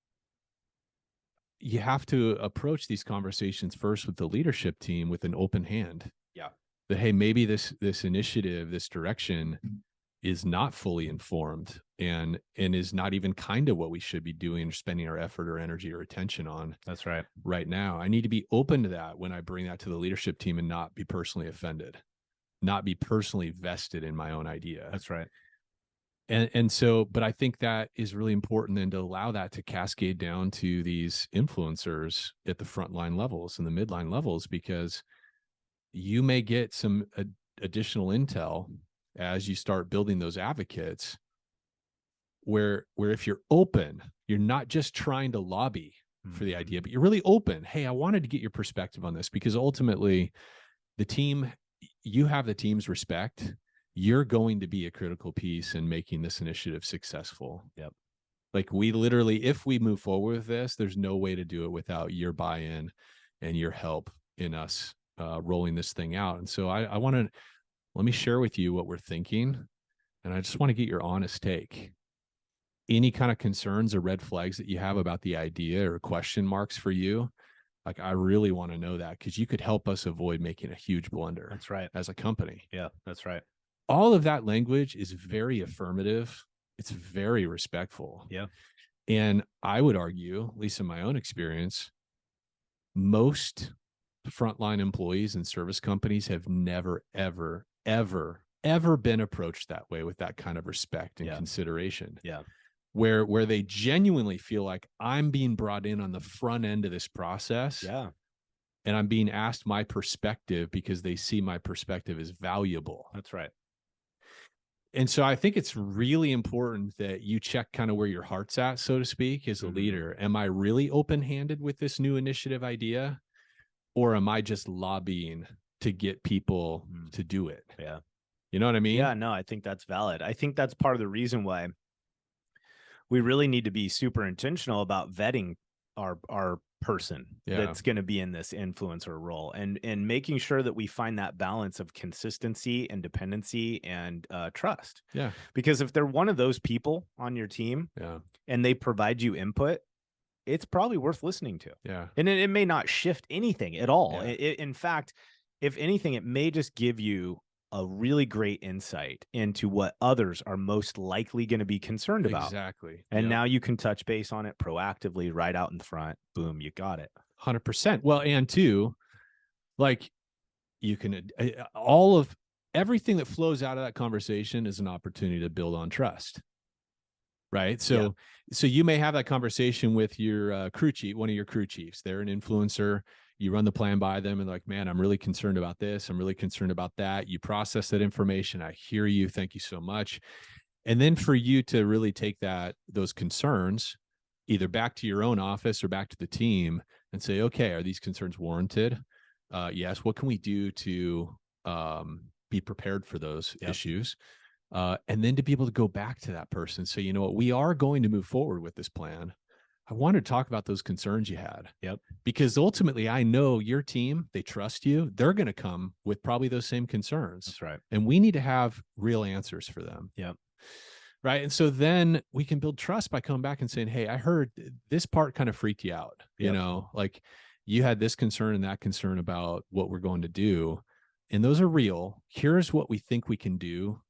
you have to approach these conversations first with the leadership team with an open hand.
Yeah.
That, hey, maybe this initiative, this direction is not fully informed and is not even kind of what we should be doing or spending our effort or energy or attention on.
That's right.
Right now. I need to be open to that when I bring that to the leadership team and not be personally offended, not be personally vested in my own idea.
That's right.
And so, but I think that is really important then to allow that to cascade down to these influencers at the frontline levels and the midline levels, because you may get some additional intel as you start building those advocates where if you're open, you're not just trying to lobby for the idea, but you're really open. Hey, I wanted to get your perspective on this, because ultimately the team, you have the team's respect. You're going to be a critical piece in making this initiative successful.
Yep.
Like we literally, if we move forward with this, there's no way to do it without your buy-in and your help in us rolling this thing out. And so let me share with you what we're thinking. And I just want to get your honest take. Any kind of concerns or red flags that you have about the idea or question marks for you, like I really want to know that, because you could help us avoid making a huge blunder.
That's right.
As a company.
Yeah, that's right.
All of that language is very affirmative. It's very respectful.
Yeah.
And I would argue, at least in my own experience, most frontline employees and service companies have never, ever, ever, ever been approached that way, with that kind of respect and consideration.
Yeah.
Where they genuinely feel like I'm being brought in on the front end of this process.
Yeah.
And I'm being asked my perspective because they see my perspective as valuable.
That's right.
And so I think it's really important that you check kind of where your heart's at, so to speak, as a leader. Am I really open-handed with this new initiative idea? Or am I just lobbying to get people to do it?
Yeah.
You know what I mean?
Yeah, no, I think that's valid. I think that's part of the reason why we really need to be super intentional about vetting our person that's going to be in this influencer role, and making sure that we find that balance of consistency and dependency and trust.
Yeah.
Because if they're one of those people on your team and they provide you input, it's probably worth listening to.
Yeah.
And it may not shift anything at all.
Yeah.
In fact, if anything, it may just give you a really great insight into what others are most likely going to be concerned about.
Exactly.
And now you can touch base on it proactively right out in front. Boom, you got it.
100%. Well, and two, like you can, everything that flows out of that conversation is an opportunity to build on trust. Right. So you may have that conversation with your crew chief, one of your crew chiefs. They're an influencer. You run the plan by them and like, man, I'm really concerned about this. I'm really concerned about that. You process that information. I hear you. Thank you so much. And then for you to really take those concerns either back to your own office or back to the team and say, okay, are these concerns warranted? Yes. What can we do to be prepared for those issues? And then to be able to go back to that person. So, you know what, we are going to move forward with this plan. I wanted to talk about those concerns you had.
Yep.
Because ultimately, I know your team, they trust you. They're going to come with probably those same concerns.
That's right.
And we need to have real answers for them.
Yep.
Right. And so then we can build trust by coming back and saying, hey, I heard this part kind of freaked you out. You know, like you had this concern and that concern about what we're going to do. And those are real. Here's what we think we can do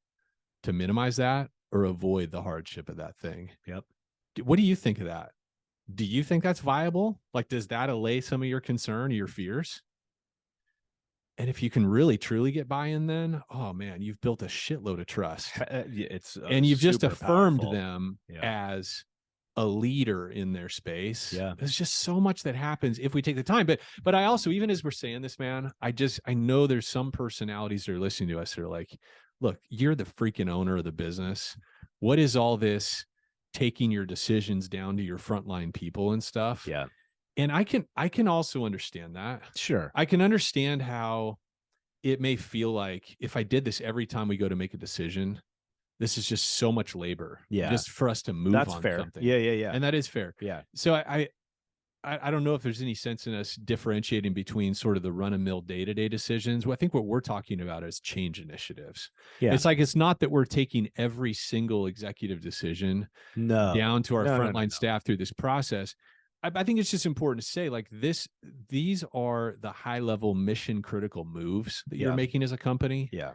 to minimize that or avoid the hardship of that thing.
Yep.
What do you think of that? Do you think that's viable? Like, does that allay some of your concern or your fears? And if you can really truly get buy-in, then, oh man, you've built a shitload of trust.
It's
and you've just affirmed
powerful.
them as a leader in their space.
Yeah.
There's just so much that happens if we take the time. But I also, even as we're saying this, man, I know there's some personalities that are listening to us that are like, look, you're the freaking owner of the business. What is all this taking your decisions down to your frontline people and stuff?
Yeah.
And I can also understand that.
Sure.
I can understand how it may feel like if I did this every time we go to make a decision, this is just so much labor.
Yeah.
Just for us to move
That's
on
fair.
something.
Yeah.
And that is fair.
Yeah.
So I don't know if there's any sense in us differentiating between sort of the run-of-mill day-to-day decisions. Well, I think what we're talking about is change initiatives.
Yeah.
It's like, it's not that we're taking every single executive decision down to our frontline staff through this process. I think it's just important to say, like, these are the high-level mission critical moves that you're making as a company.
Yeah.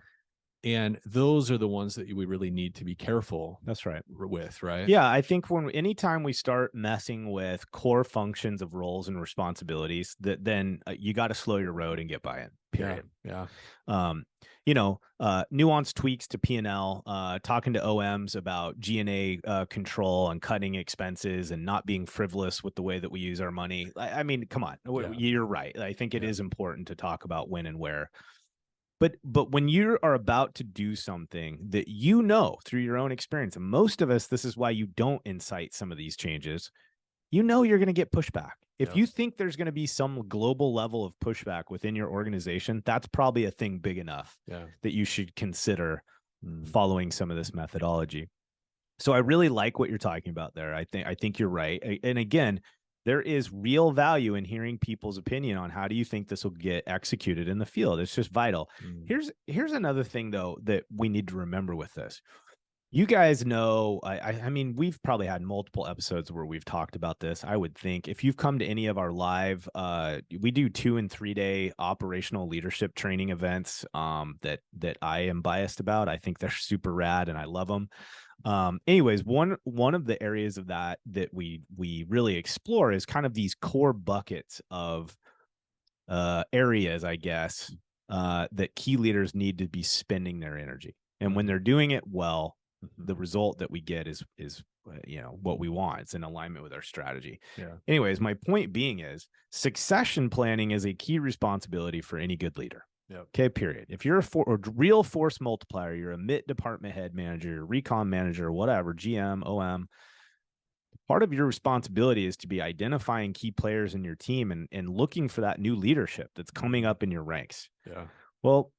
And those are the ones that we really need to be careful.
That's right.
With, right?
Yeah. I think anytime we start messing with core functions of roles and responsibilities, then you got to slow your road and get buy-in, period.
Yeah.
Nuanced tweaks to P&L, talking to OMs about G&A control and cutting expenses and not being frivolous with the way that we use our money. I mean, come on, you're right. I think it is important to talk about when and where. But when you are about to do something that you know through your own experience, and most of us, this is why you don't incite some of these changes, you know you're going to get pushback. If you think there's going to be some global level of pushback within your organization, that's probably a thing big enough that you should consider following some of this methodology. So I really like what you're talking about there. I think you're right. And again, there is real value in hearing people's opinion on how do you think this will get executed in the field. It's just vital. Here's another thing, though, that we need to remember with this. You guys know, I mean, we've probably had multiple episodes where we've talked about this. I would think if you've come to any of our live, we do 2 and 3 day operational leadership training events that I am biased about. I think they're super rad and I love them. Anyways, one of the areas of that we really explore is kind of these core buckets of areas, I guess, that key leaders need to be spending their energy. And when they're doing it well, the result that we get is what we want. It's in alignment with our strategy. Anyways, my point being is succession planning is a key responsibility for any good leader. Okay, period. If you're a real force multiplier, you're a MIT department head manager, recon manager, whatever, GM, OM, part of your responsibility is to be identifying key players in your team and looking for that new leadership that's coming up in your ranks. Well,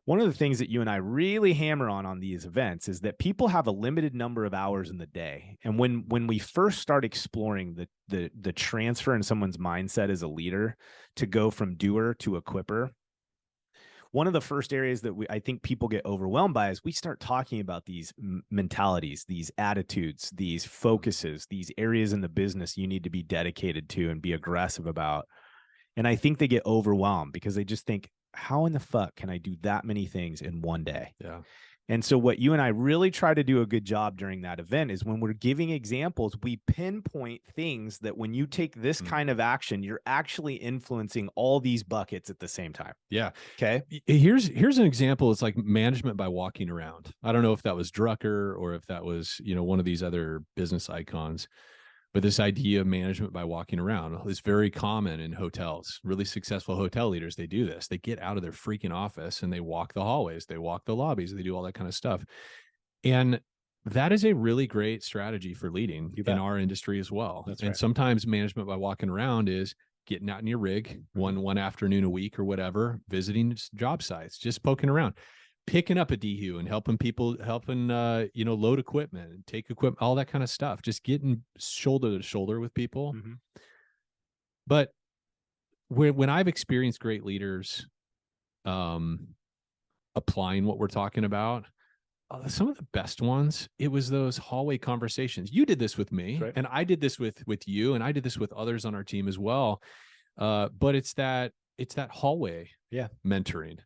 one of the things that you and I really hammer on these events is that people have a limited number of hours in the day. And when we first start exploring the transfer in someone's mindset as a leader to go from doer to equipper, one of the first areas that I think people get overwhelmed by is we start talking about these mentalities, these attitudes, these focuses, these areas in the business you need to be dedicated to and be aggressive about. And I think they get overwhelmed because they just think, how in the fuck can I do that many things in one day? And so what you and I really try to do a good job during that event is when we're giving examples, we pinpoint things that when you take this kind of action, you're actually influencing all these buckets at the same time. Okay.
Here's an example. It's like management by walking around. I don't know if that was Drucker or if that was, one of these other business icons. But this idea of management by walking around is very common in hotels. Really successful hotel leaders, they do this. They get out of their freaking office and they walk the hallways, they walk the lobbies, they do all that kind of stuff. And that is a really great strategy for leading in our industry as well. And sometimes management by walking around is getting out in your rig one afternoon a week or whatever, visiting job sites, just poking around, picking up a DHU and helping load equipment and take equipment, all that kind of stuff, just getting shoulder to shoulder with people. But when I've experienced great leaders applying what we're talking about, some of the best ones, it was those hallway conversations. You did this with me, and I did this with you, and I did this with others on our team as well. But it's that hallway mentoring.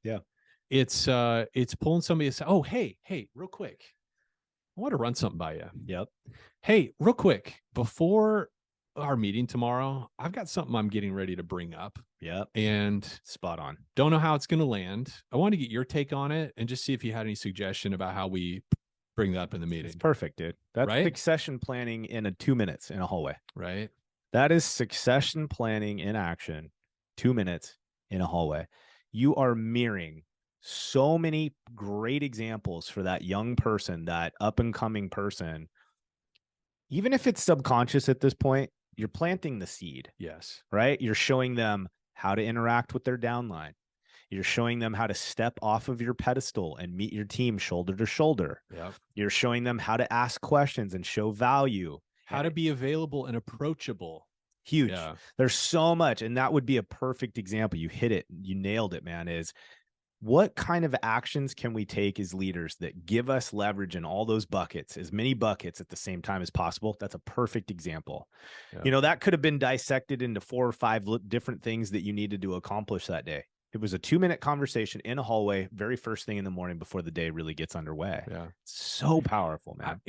It's pulling somebody aside. Oh, hey, real quick, I want to run something by you. Hey, real quick, before our meeting tomorrow, I've got something I'm getting ready to bring up. And
spot on.
Don't know how it's going to land. I want to get your take on it and just see if you had any suggestion about how we bring that up in the meeting.
It's perfect, dude. That's succession planning in 2 minutes in a hallway.
Right.
That is succession planning in action, 2 minutes in a hallway. You are mirroring so many great examples for that young person, that up and coming person. Even if it's subconscious at this point, you're planting the seed.
Yes.
Right. You're showing them how to interact with their downline. You're showing them how to step off of your pedestal and meet your team shoulder to shoulder. You're showing them how to ask questions and show value.
How to be available and approachable.
Huge. There's so much. And that would be a perfect example. You hit it. You nailed it, man. Is what kind of actions can we take as leaders that give us leverage in all those buckets, as many buckets at the same time as possible? That's a perfect example. That could have been dissected into 4 or 5 different things that you needed to accomplish that day. It was a 2-minute conversation in a hallway, very first thing in the morning before the day really gets underway. So powerful, man.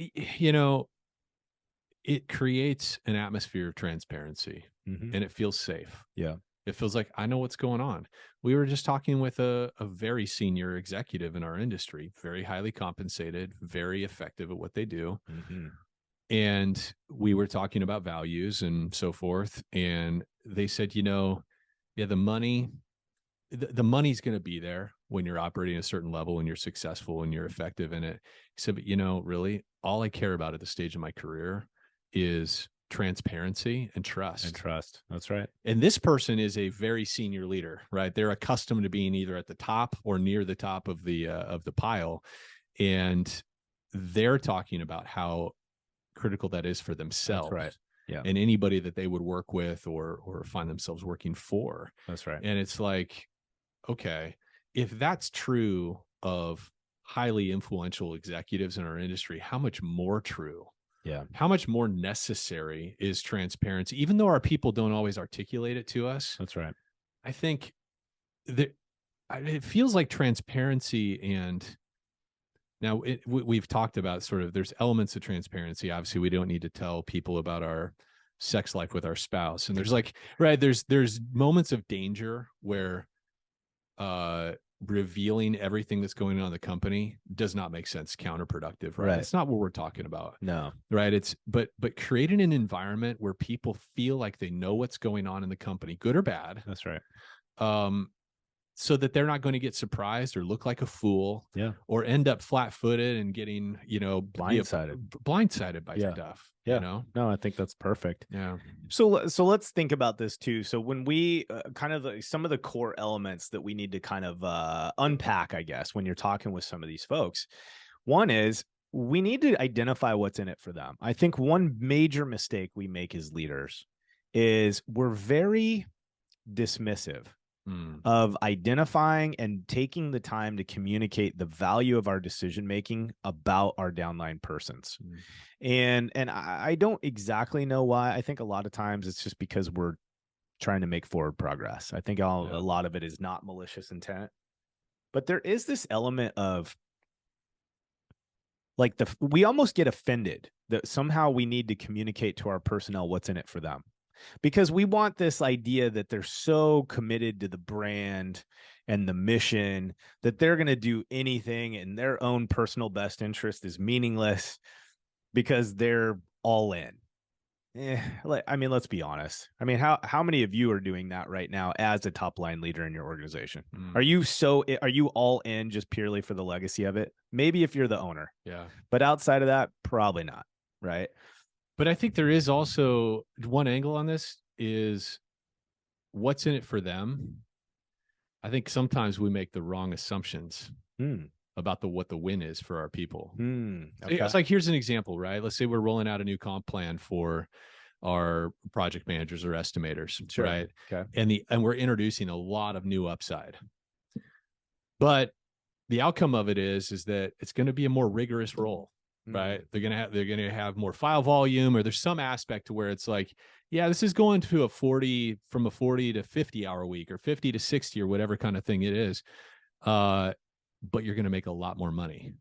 It creates an atmosphere of transparency and it feels safe. It feels like I know what's going on. We were just talking with a very senior executive in our industry, very highly compensated, very effective at what they do. And we were talking about values and so forth. And they said, the money's going to be there when you're operating at a certain level and you're successful and you're effective in it. He said, but really, all I care about at this stage of my career is transparency and trust.
That's right.
And this person is a very senior leader, right? They're accustomed to being either at the top or near the top of the pile. And they're talking about how critical that is for themselves.
That's right.
And anybody that they would work with or find themselves working for.
That's right.
And it's like, okay, if that's true of highly influential executives in our industry, how much more true? How much more necessary is transparency, even though our people don't always articulate it to us?
That's right.
I think that it feels like transparency, and now we've talked about sort of there's elements of transparency. Obviously, we don't need to tell people about our sex life with our spouse, and there's moments of danger where revealing everything that's going on in the company does not make sense, counterproductive, right? It's not what we're talking about.
No.
Right. It's but creating an environment where people feel like they know what's going on in the company, good or bad.
That's right.
So that they're not going to get surprised or look like a fool, or end up flat-footed and getting, blindsided by stuff.
No, I think that's perfect.
Yeah.
So let's think about this too. So when we kind of some of the core elements that we need to kind of unpack, I guess, when you're talking with some of these folks, one is we need to identify what's in it for them. I think one major mistake we make as leaders is we're very dismissive of identifying and taking the time to communicate the value of our decision making about our downline persons. And I don't exactly know why. I think a lot of times it's just because we're trying to make forward progress. I think a lot of it is not malicious intent, but there is this element of like we almost get offended that somehow we need to communicate to our personnel what's in it for them. Because we want this idea that they're so committed to the brand and the mission that they're going to do anything in their own personal best interest is meaningless because they're all in. I mean, let's be honest. I mean, how many of you are doing that right now as a top line leader in your organization? Are you all in just purely for the legacy of it? Maybe if you're the owner. But outside of that, probably not. Right.
But I think there is also one angle on this is what's in it for them, I think sometimes we make the wrong assumptions about what the win is for our people.
Okay.
It's like, here's an example, right? Let's say we're rolling out a new comp plan for our project managers or estimators,
Sure.
right?
Okay.
And we're introducing a lot of new upside. But the outcome of it is that it's going to be a more rigorous role, right? They're going to have more file volume, or there's some aspect to where it's like, yeah, this is going to from a 40 to 50 hour week, or 50 to 60, or whatever kind of thing it is. But you're going to make a lot more money.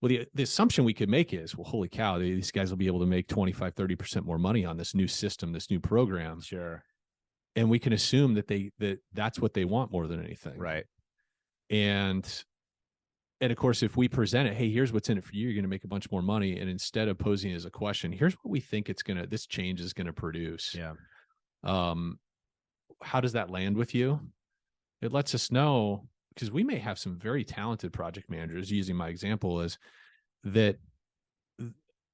Well, the assumption we could make is, well, holy cow, these guys will be able to make 25, 30% more money on this new system, this new program.
Sure.
And we can assume that that's what they want more than anything.
Right.
And of course, if we present it, hey, here's what's in it for you, you're going to make a bunch more money. And instead of posing it as a question, here's what we think this change is going to produce.
Yeah.
How does that land with you? It lets us know, because we may have some very talented project managers, using my example, is that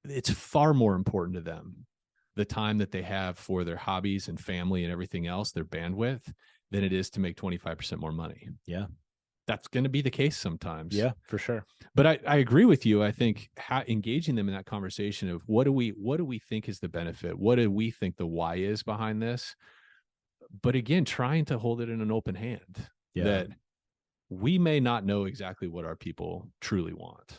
it's far more important to them, the time that they have for their hobbies and family and everything else, their bandwidth, than it is to make 25% more money.
Yeah.
That's going to be the case sometimes.
Yeah, for sure.
But I agree with you. I think engaging them in that conversation of what do we think is the benefit? What do we think the why is behind this? But again, trying to hold it in an open hand, that we may not know exactly what our people truly want.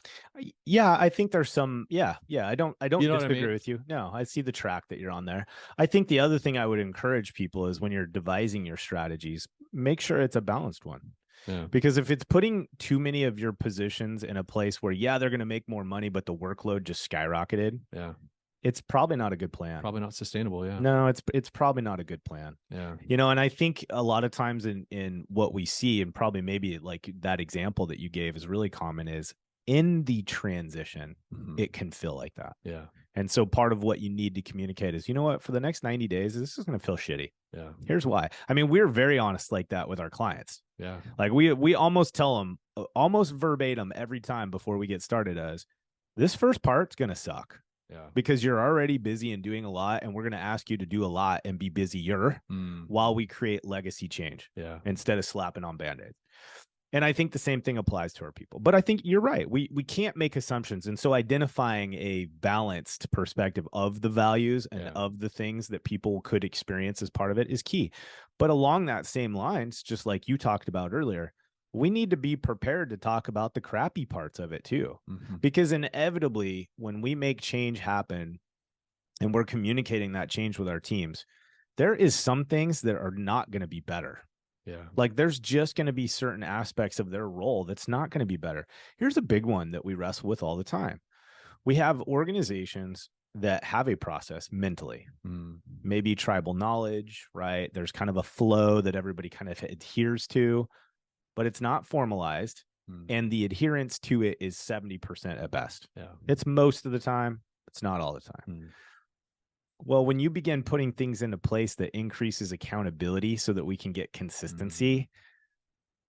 Yeah, I think there's some, I don't disagree with you. No, I see the track that you're on there. I think the other thing I would encourage people is, when you're devising your strategies, make sure it's a balanced one. Yeah. Because if it's putting too many of your positions in a place where, they're going to make more money, but the workload just skyrocketed. Yeah. It's probably not a good plan.
Probably not sustainable. Yeah.
No, it's probably not a good plan. Yeah. And I think a lot of times in what we see, and probably maybe like that example that you gave is really common, is in the transition, it can feel like that. Yeah. And so part of what you need to communicate is, you know what, for the next 90 days, this is going to feel shitty. Yeah. Here's why. I mean, we're very honest like that with our clients. Yeah. Like we almost tell them almost verbatim every time before we get started, as this first part's going to suck. Yeah. Because you're already busy and doing a lot, and we're going to ask you to do a lot and be busier while we create legacy change. Yeah. Instead of slapping on Band-Aids. And I think the same thing applies to our people. But I think you're right. We can't make assumptions. And so identifying a balanced perspective of the values and of the things that people could experience as part of it is key. But along that same lines, just like you talked about earlier, we need to be prepared to talk about the crappy parts of it too. Because inevitably, when we make change happen and we're communicating that change with our teams, there is some things that are not going to be better. Yeah. Like there's just going to be certain aspects of their role that's not going to be better. Here's a big one that we wrestle with all the time. We have organizations that have a process mentally, maybe tribal knowledge, right? There's kind of a flow that everybody kind of adheres to, but it's not formalized. And the adherence to it is 70% at best. Yeah. It's most of the time. It's not all the time. Well, when you begin putting things into place that increases accountability so that we can get consistency,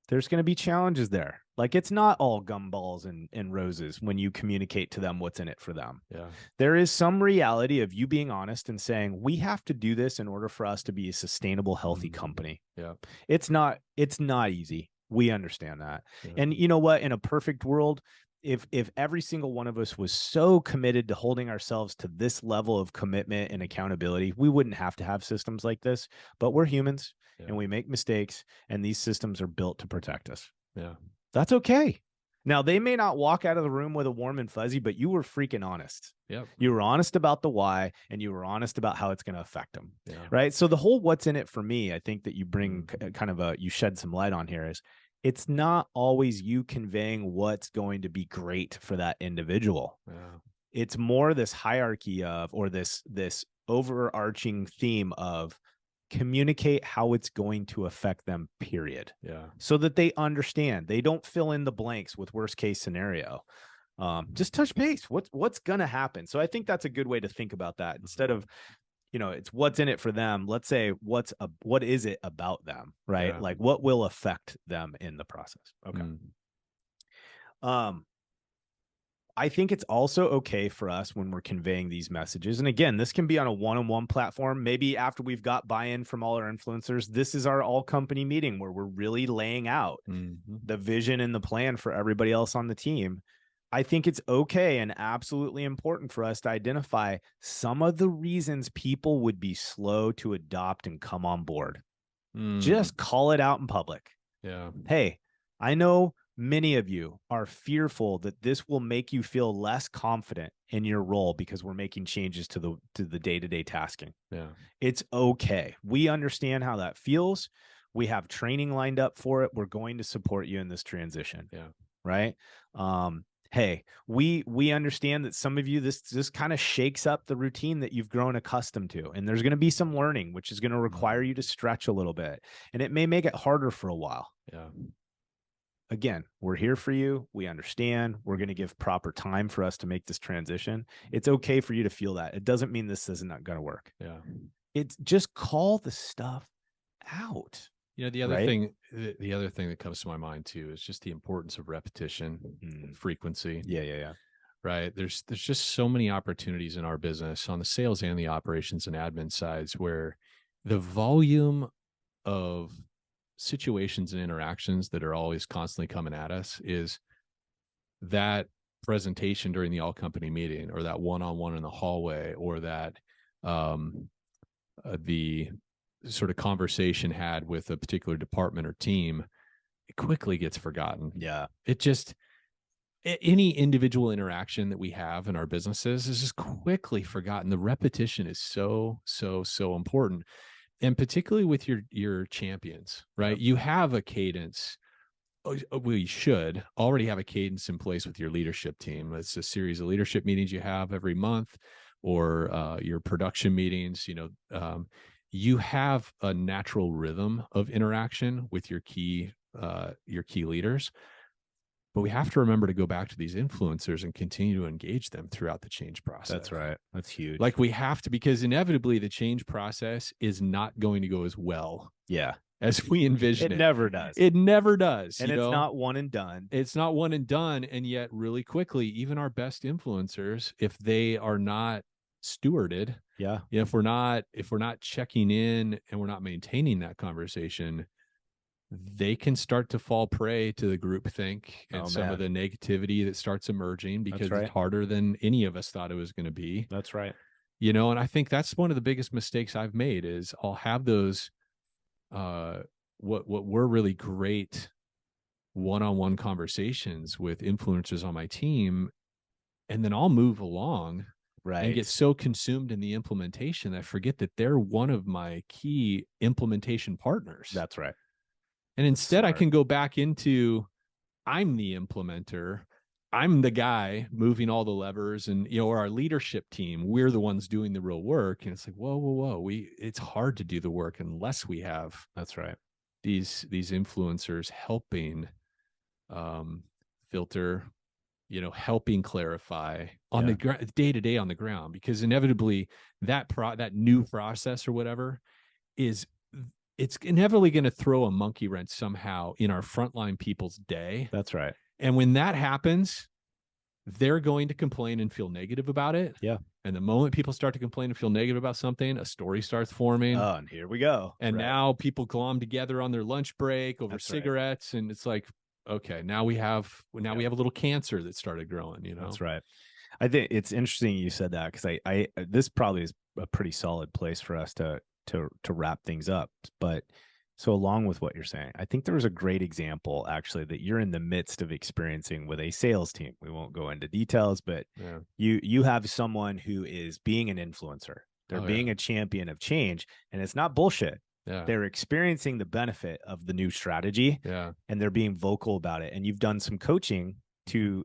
there's going to be challenges there. Like it's not all gumballs and roses when you communicate to them what's in it for them. Yeah. There is some reality of you being honest and saying, we have to do this in order for us to be a sustainable, healthy company. Yeah. It's not easy. We understand that. Yeah. And you know what? In a perfect world, if every single one of us was so committed to holding ourselves to this level of commitment and accountability, we wouldn't have to have systems like this. But we're humans and we make mistakes, and these systems are built to protect us. Yeah. That's okay. Now, they may not walk out of the room with a warm and fuzzy, but you were freaking honest. Yep. You were honest about the why, and you were honest about how it's going to affect them. Yeah. Right. So the whole what's in it for me, I think that you bring kind of you shed some light on here, is it's not always you conveying what's going to be great for that individual. Yeah. It's more this hierarchy of, or this overarching theme of, communicate how it's going to affect them, period. Yeah. So that they understand. They don't fill in the blanks with worst case scenario. Just touch base. What's going to happen? So I think that's a good way to think about that. Instead of, it's what's in it for them. Let's say what is it about them, right? Yeah. Like what will affect them in the process. Okay. I think it's also okay for us when we're conveying these messages. And again, this can be on a one-on-one platform. Maybe after we've got buy-in from all our influencers, this is our all company meeting where we're really laying out the vision and the plan for everybody else on the team. I think it's okay and absolutely important for us to identify some of the reasons people would be slow to adopt and come on board. Just call it out in public.
Yeah.
Hey, I know many of you are fearful that this will make you feel less confident in your role because we're making changes to the day-to-day tasking.
Yeah.
It's okay. We understand how that feels. We have training lined up for it. We're going to support you in this transition.
Yeah.
Right. Hey, we understand that some of you, this kind of shakes up the routine that you've grown accustomed to. And there's going to be some learning, which is going to require you to stretch a little bit. And it may make it harder for a while.
Yeah.
Again, we're here for you. We understand. We're going to give proper time for us to make this transition. It's okay for you to feel that. It doesn't mean this is not going to work.
Yeah.
It's just call the stuff out.
You know, the other thing that comes to my mind too is just the importance of repetition, frequency.
Yeah.
Right. There's just so many opportunities in our business on the sales and the operations and admin sides where the volume of situations and interactions that are always constantly coming at us is that presentation during the all company meeting, or that one-on-one in the hallway, or that the sort of conversation had with a particular department or team. It quickly gets forgotten.
Yeah.
It just, any individual interaction that we have in our businesses is just quickly forgotten. The repetition is so important. And particularly with your champions, right? Yep. You have a cadence. We should already have a cadence in place with your leadership team. It's a series of leadership meetings you have every month, or your production meetings. You have a natural rhythm of interaction with your key leaders. But we have to remember to go back to these influencers and continue to engage them throughout the change process.
That's right. That's huge.
Like we have to, because inevitably the change process is not going to go as well.
Yeah.
As we envision it.
It never does.
It never does.
And it's not one and done.
It's not one and done. And yet really quickly, even our best influencers, if they are not stewarded, if we're not checking in and we're not maintaining that conversation, they can start to fall prey to the groupthink and some of the negativity that starts emerging, because it's harder than any of us thought it was going to be.
That's right.
And I think that's one of the biggest mistakes I've made is I'll have those, what were really great one-on-one conversations with influencers on my team. And then I'll move along and get so consumed in the implementation that I forget that they're one of my key implementation partners.
That's right.
And instead I can go back into, I'm the implementer. I'm the guy moving all the levers, and, or our leadership team, we're the ones doing the real work. And it's like, whoa. It's hard to do the work unless we have these influencers helping filter, helping clarify on the day to day on the ground, because inevitably that new process or whatever it's inevitably going to throw a monkey wrench somehow in our frontline people's day.
That's right.
And when that happens, they're going to complain and feel negative about it.
Yeah.
And the moment people start to complain and feel negative about something, a story starts forming.
Oh, and here we go.
And now people glom together on their lunch break over cigarettes. And it's like, okay, now we have a little cancer that started growing,
That's right. I think it's interesting you said that, because I this probably is a pretty solid place for us to wrap things up. But so along with what you're saying, I think there was a great example actually that you're in the midst of experiencing with a sales team. We won't go into details, but you have someone who is being an influencer. They're being a champion of change, and it's not bullshit. They're experiencing the benefit of the new strategy, and they're being vocal about it. And you've done some coaching to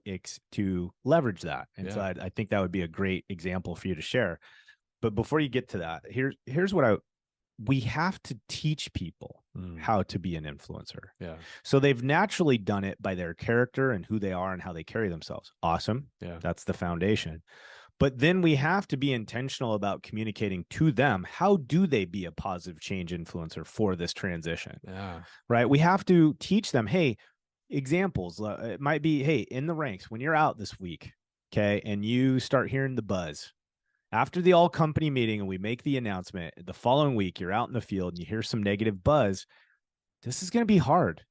leverage that. And so I think that would be a great example for you to share. But before you get to that, here's what we have to teach people how to be an influencer.
Yeah.
So they've naturally done it by their character and who they are and how they carry themselves. Awesome.
Yeah.
That's the foundation. But then we have to be intentional about communicating to them, how do they be a positive change influencer for this transition?
Yeah.
Right. We have to teach them, hey, examples. It might be, hey, in the ranks, when you're out this week, Okay. And you start hearing the buzz after the all company meeting and we make the announcement the following week, you're out in the field and you hear some negative buzz. This is going to be hard,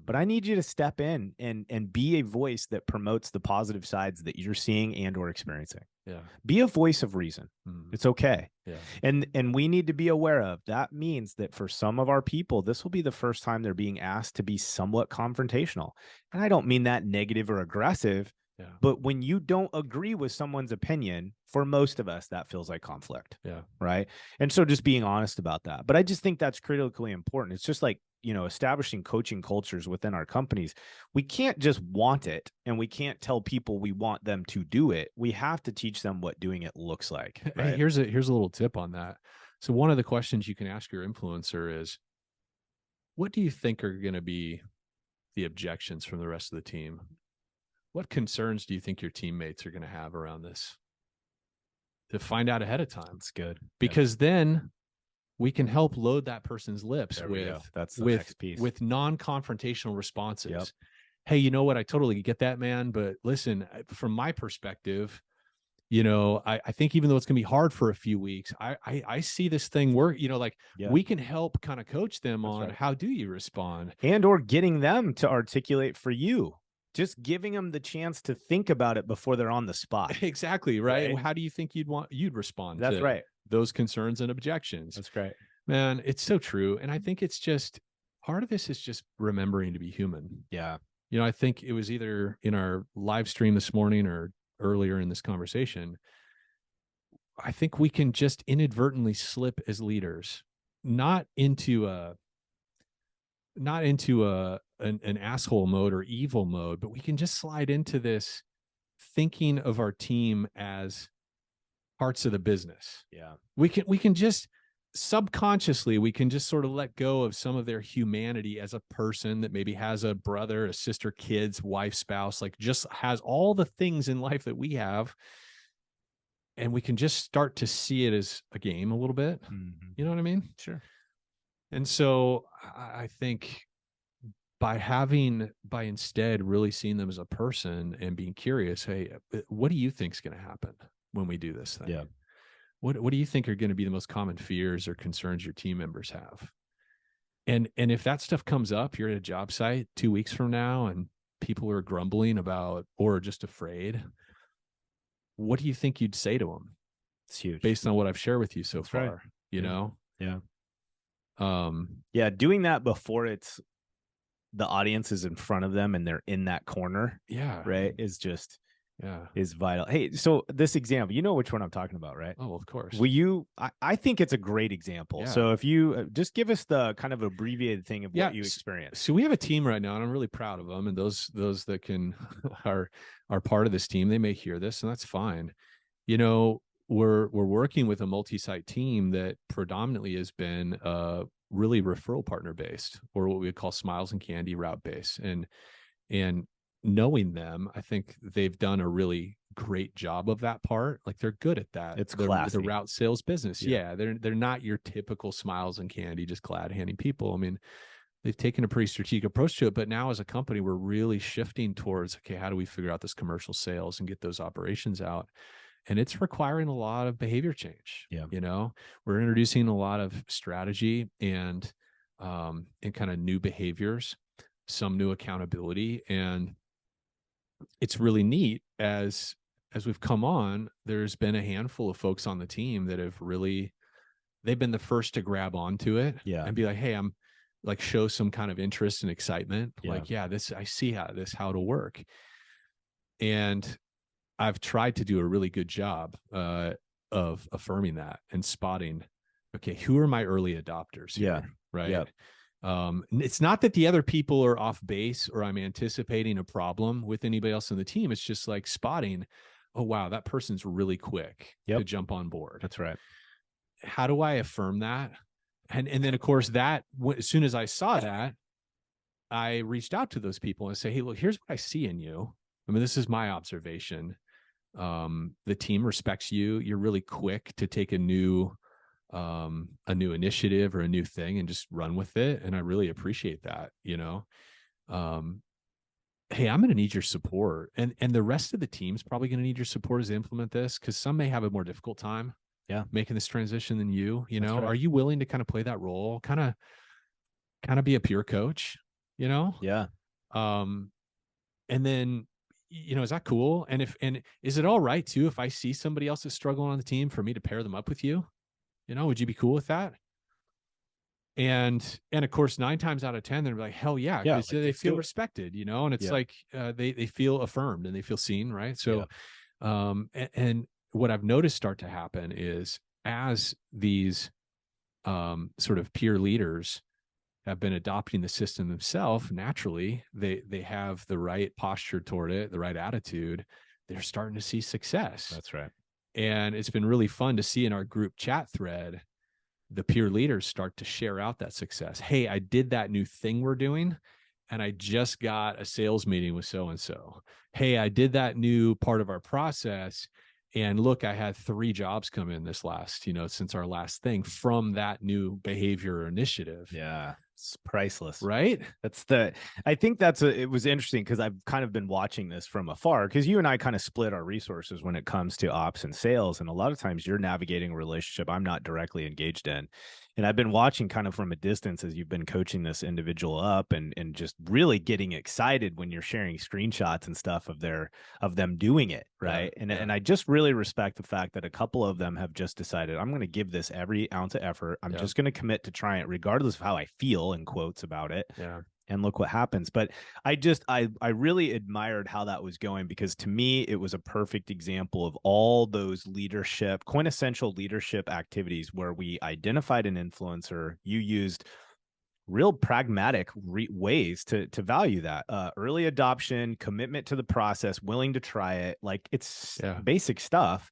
but I need you to step in and be a voice that promotes the positive sides that you're seeing and or experiencing.
Yeah.
Be a voice of reason. It's okay.
Yeah.
And we need to be aware of that means that for some of our people, this will be the first time they're being asked to be somewhat confrontational. And I don't mean that negative or aggressive, but when you don't agree with someone's opinion, for most of us, that feels like conflict.
Yeah.
Right. And so just being honest about that. But I just think that's critically important. It's just like, you know, establishing coaching cultures within our companies. We can't just want it and we can't tell people we want them to do it. We have to teach them what doing it looks like. Right?
Hey, here's a little tip on that. So one of the questions you can ask your influencer is, what do you think are going to be the objections from the rest of the team? What concerns do you think your teammates are going to have around this? To find out ahead of time.
That's good.
Because then we can help load that person's lips with non-confrontational responses. Hey, you know what? I totally get that, man. But listen, from my perspective, you know, I think even though it's going to be hard for a few weeks, I see this thing work, you know, like we can help kind of coach them on how do you respond,
and or getting them to articulate for you. Just giving them the chance to think about it before they're on the spot.
Exactly. Right. How do you think you'd respond to
those
concerns and objections?
That's great,
man. It's so true. And I think it's just part of this is just remembering to be human.
Yeah.
You know, I think it was either in our live stream this morning or earlier in this conversation. I think we can just inadvertently slip as leaders, not into an asshole mode or evil mode, but we can just slide into this thinking of our team as parts of the business.
Yeah.
We can just subconsciously, we can just sort of let go of some of their humanity as a person that maybe has a brother, a sister, kids, wife, spouse, like just has all the things in life that we have. And we can just start to see it as a game a little bit. You know what I mean?
Sure.
And so I think by instead really seeing them as a person and being curious, hey, what do you think is going to happen when we do this thing?
Yeah.
What do you think are going to be the most common fears or concerns your team members have? And if that stuff comes up, you're at a job site 2 weeks from now and people are grumbling about or just afraid, what do you think you'd say to them?
It's huge.
Based on what I've shared with you so far,
right.
You know?
Yeah. Doing that before it's the audience is in front of them and they're in that corner.
Yeah.
Right. Is just, is vital. Hey, so this example, you know which one I'm talking about, right?
Oh, of course.
I think it's a great example. Yeah. So if you just give us the kind of abbreviated thing of what you experienced.
So we have a team right now and I'm really proud of them. And those that can are part of this team, they may hear this and that's fine. You know, we're working with a multi-site team that predominantly has been really referral partner based, or what we would call smiles and candy route based. And knowing them, I think they've done a really great job of that part. Like they're good at that.
It's classy.
The route sales business. Yeah. They're not your typical smiles and candy, just glad handing people. I mean, they've taken a pretty strategic approach to it, but now as a company, we're really shifting towards, okay, how do we figure out this commercial sales and get those operations out? And it's requiring a lot of behavior change.
Yeah.
You know, we're introducing a lot of strategy and kind of new behaviors, some new accountability. And it's really neat as we've come on, there's been a handful of folks on the team that have they've been the first to grab onto it and be like, hey, I'm like, show some kind of interest and excitement. Like, I see how it'll work. And I've tried to do a really good job of affirming that and spotting, okay, who are my early adopters here, right? Yeah. It's not that the other people are off base or I'm anticipating a problem with anybody else on the team. It's just like spotting, oh, wow, that person's really quick to jump on board.
That's right.
How do I affirm that? And then, of course, as soon as I saw that, I reached out to those people and say, hey, look, here's what I see in you. I mean, this is my observation. The team respects you. You're really quick to take a new initiative or a new thing and just run with it. And I really appreciate that, you know? hey, I'm going to need your support. And the rest of the team's probably going to need your support as they implement this, because some may have a more difficult time making this transition than you. You
That's
know,
right.
are you willing to kind of play that role, kind of be a peer coach, you know?
Yeah.
Um, and then, is that cool? And is it all right too if I see somebody else is struggling on the team for me to pair them up with you? Would you be cool with that? And of course, 9 times out of 10, they're like, hell yeah,
Yeah.
because
Like,
they
let's
feel
do it.
respected, and it's
Yeah.
like they feel affirmed and they feel seen, right?
Yeah.
So, and what I've noticed start to happen is, as these sort of peer leaders have been adopting the system themselves, naturally, they have the right posture toward it, the right attitude. They're starting to see success.
That's right.
And it's been really fun to see in our group chat thread the peer leaders start to share out that success. Hey, I did that new thing we're doing, and I just got a sales meeting with so and so. Hey, I did that new part of our process, and look, I had 3 jobs come in this last, since our last thing, from that new behavior or initiative.
Yeah. It's priceless.
Right?
I think it was interesting because I've kind of been watching this from afar, because you and I kind of split our resources when it comes to ops and sales. And a lot of times you're navigating a relationship I'm not directly engaged in. And I've been watching kind of from a distance as you've been coaching this individual up, and just really getting excited when you're sharing screenshots and stuff of them doing it. Right. And I just really respect the fact that a couple of them have just decided, I'm going to give this every ounce of effort. I'm just going to commit to try it regardless of how I feel, in quotes, about it.
Yeah.
And look what happens. But I really admired how that was going, because to me, it was a perfect example of all those quintessential leadership activities where we identified an influencer. You used real pragmatic ways to value that early adoption, commitment to the process, willing to try it. Like, it's basic stuff.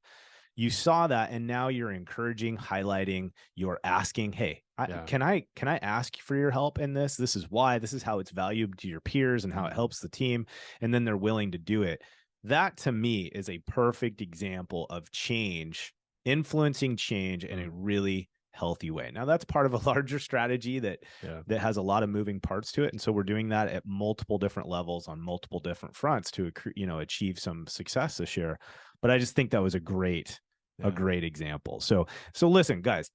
You saw that, and now you're encouraging, highlighting, you're asking, hey, can I ask for your help in this? This is why, this is how it's valued to your peers and how it helps the team. And then they're willing to do it. That, to me, is a perfect example of change, influencing change in a really healthy way. Now, that's part of a larger strategy that has a lot of moving parts to it. And so we're doing that at multiple different levels on multiple different fronts to, achieve some success this year. But I just think that was a great example. So listen, guys.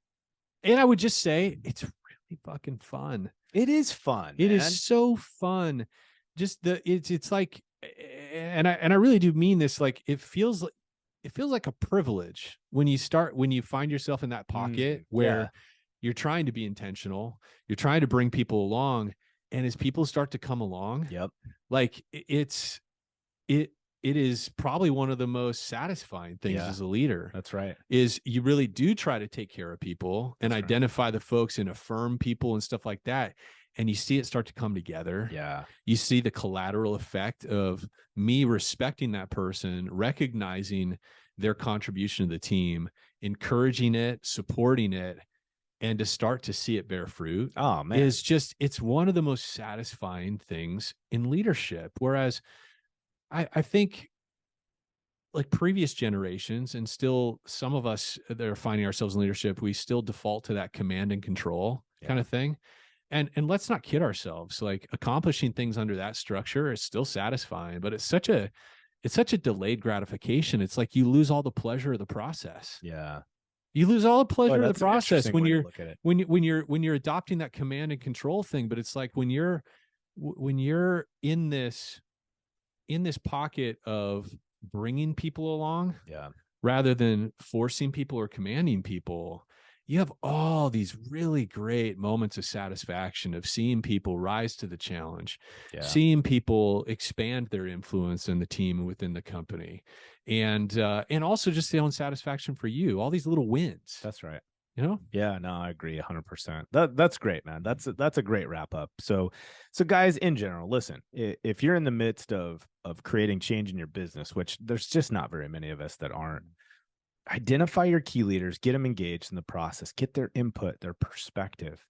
And I would just say, it's really fucking fun.
It is fun.
It is so fun. Just it's like, and I really do mean this. Like, it feels like a privilege when you find yourself in that pocket where you're trying to be intentional, you're trying to bring people along, and as people start to come along, like, it is probably one of the most satisfying things as a leader.
That's right.
Is you really do try to take care of people and identify the folks and affirm people and stuff like that. And you see it start to come together.
Yeah.
You see the collateral effect of me respecting that person, recognizing their contribution to the team, encouraging it, supporting it, and to start to see it bear fruit.
Oh, man.
It's one of the most satisfying things in leadership. Whereas I think, like, previous generations, and still some of us that are finding ourselves in leadership, we still default to that command and control kind of thing. And let's not kid ourselves. Like, accomplishing things under that structure is still satisfying, but it's such a delayed gratification. It's like you lose all the pleasure of the process.
Yeah.
You lose all the pleasure of the process when you're adopting that command and control thing. But it's like when you're in this pocket of bringing people along, rather than forcing people or commanding people, you have all these really great moments of satisfaction of seeing people rise to the challenge, seeing people expand their influence in the team and within the company, and also just the own satisfaction for you, all these little wins.
That's right.
Yeah,
no, I agree 100%. That's great, man. That's a great wrap up. So guys, in general, listen, if you're in the midst of creating change in your business, which there's just not very many of us that aren't, identify your key leaders, get them engaged in the process, get their input, their perspective,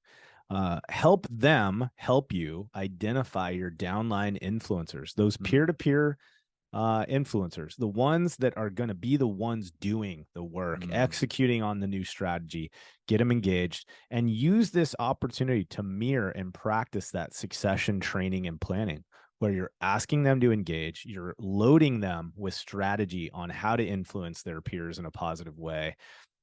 help them help you identify your downline influencers, those peer-to-peer influencers, the ones that are going to be the ones doing the work, executing on the new strategy. Get them engaged, and use this opportunity to mirror and practice that succession training and planning. where you're asking them to engage, you're loading them with strategy on how to influence their peers in a positive way.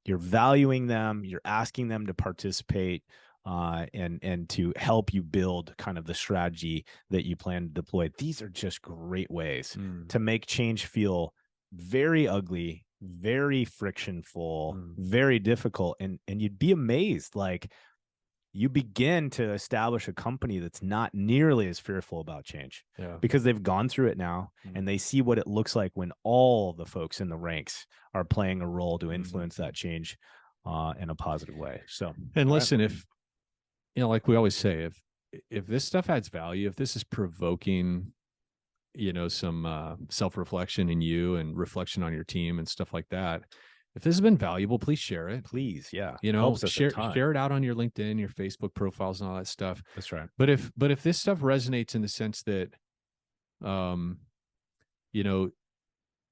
You're valuing them, you're asking them to participate and to help you build kind of the strategy that you plan to deploy. These are just great ways to make change feel very ugly, very frictionful, very difficult. And you'd be amazed, like, you begin to establish a company that's not nearly as fearful about change because they've gone through it now and they see what it looks like when all the folks in the ranks are playing a role to influence that change in a positive way. So,
and listen, if, you know, like we always say, if this stuff adds value, if this is provoking, you know, some self-reflection in you and reflection on your team and stuff like that, if this has been valuable, please share it.
Please. Yeah.
You know, share it out on your LinkedIn, your Facebook profiles and all that stuff.
That's right.
But if this stuff resonates in the sense that, you know,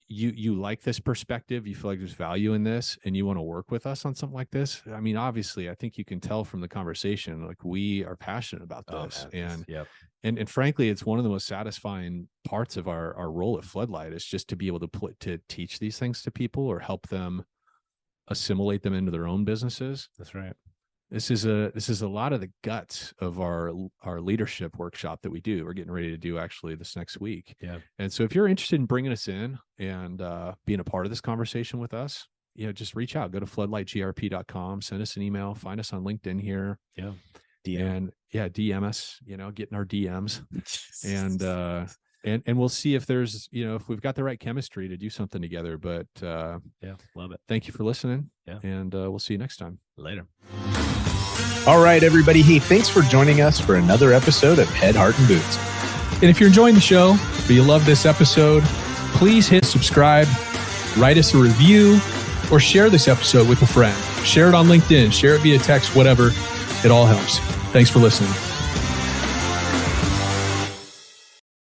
you like this perspective, you feel like there's value in this, and you want to work with us on something like this, I mean, obviously, I think you can tell from the conversation, like, we are passionate about this. And frankly, it's one of the most satisfying parts of our role at Floodlight is just to be able to teach these things to people or help them assimilate them into their own businesses.
That's right.
This is a lot of the guts of our leadership workshop that we do. We're getting ready to do actually this next week.
Yeah.
And so if you're interested in bringing us in and being a part of this conversation with us, you know, just reach out, go to floodlightgrp.com, send us an email, find us on LinkedIn here.
Yeah.
DM us, you know, get in our DMs and we'll see if there's, you know, if we've got the right chemistry to do something together. But
love it.
Thank you for listening.
Yeah.
And we'll see you next time.
Later.
All right, everybody. Hey, thanks for joining us for another episode of Head, Heart, and Boots. And if you're enjoying the show, or you love this episode, please hit subscribe, write us a review, or share this episode with a friend. Share it on LinkedIn, share it via text, whatever. It all helps. Thanks for listening.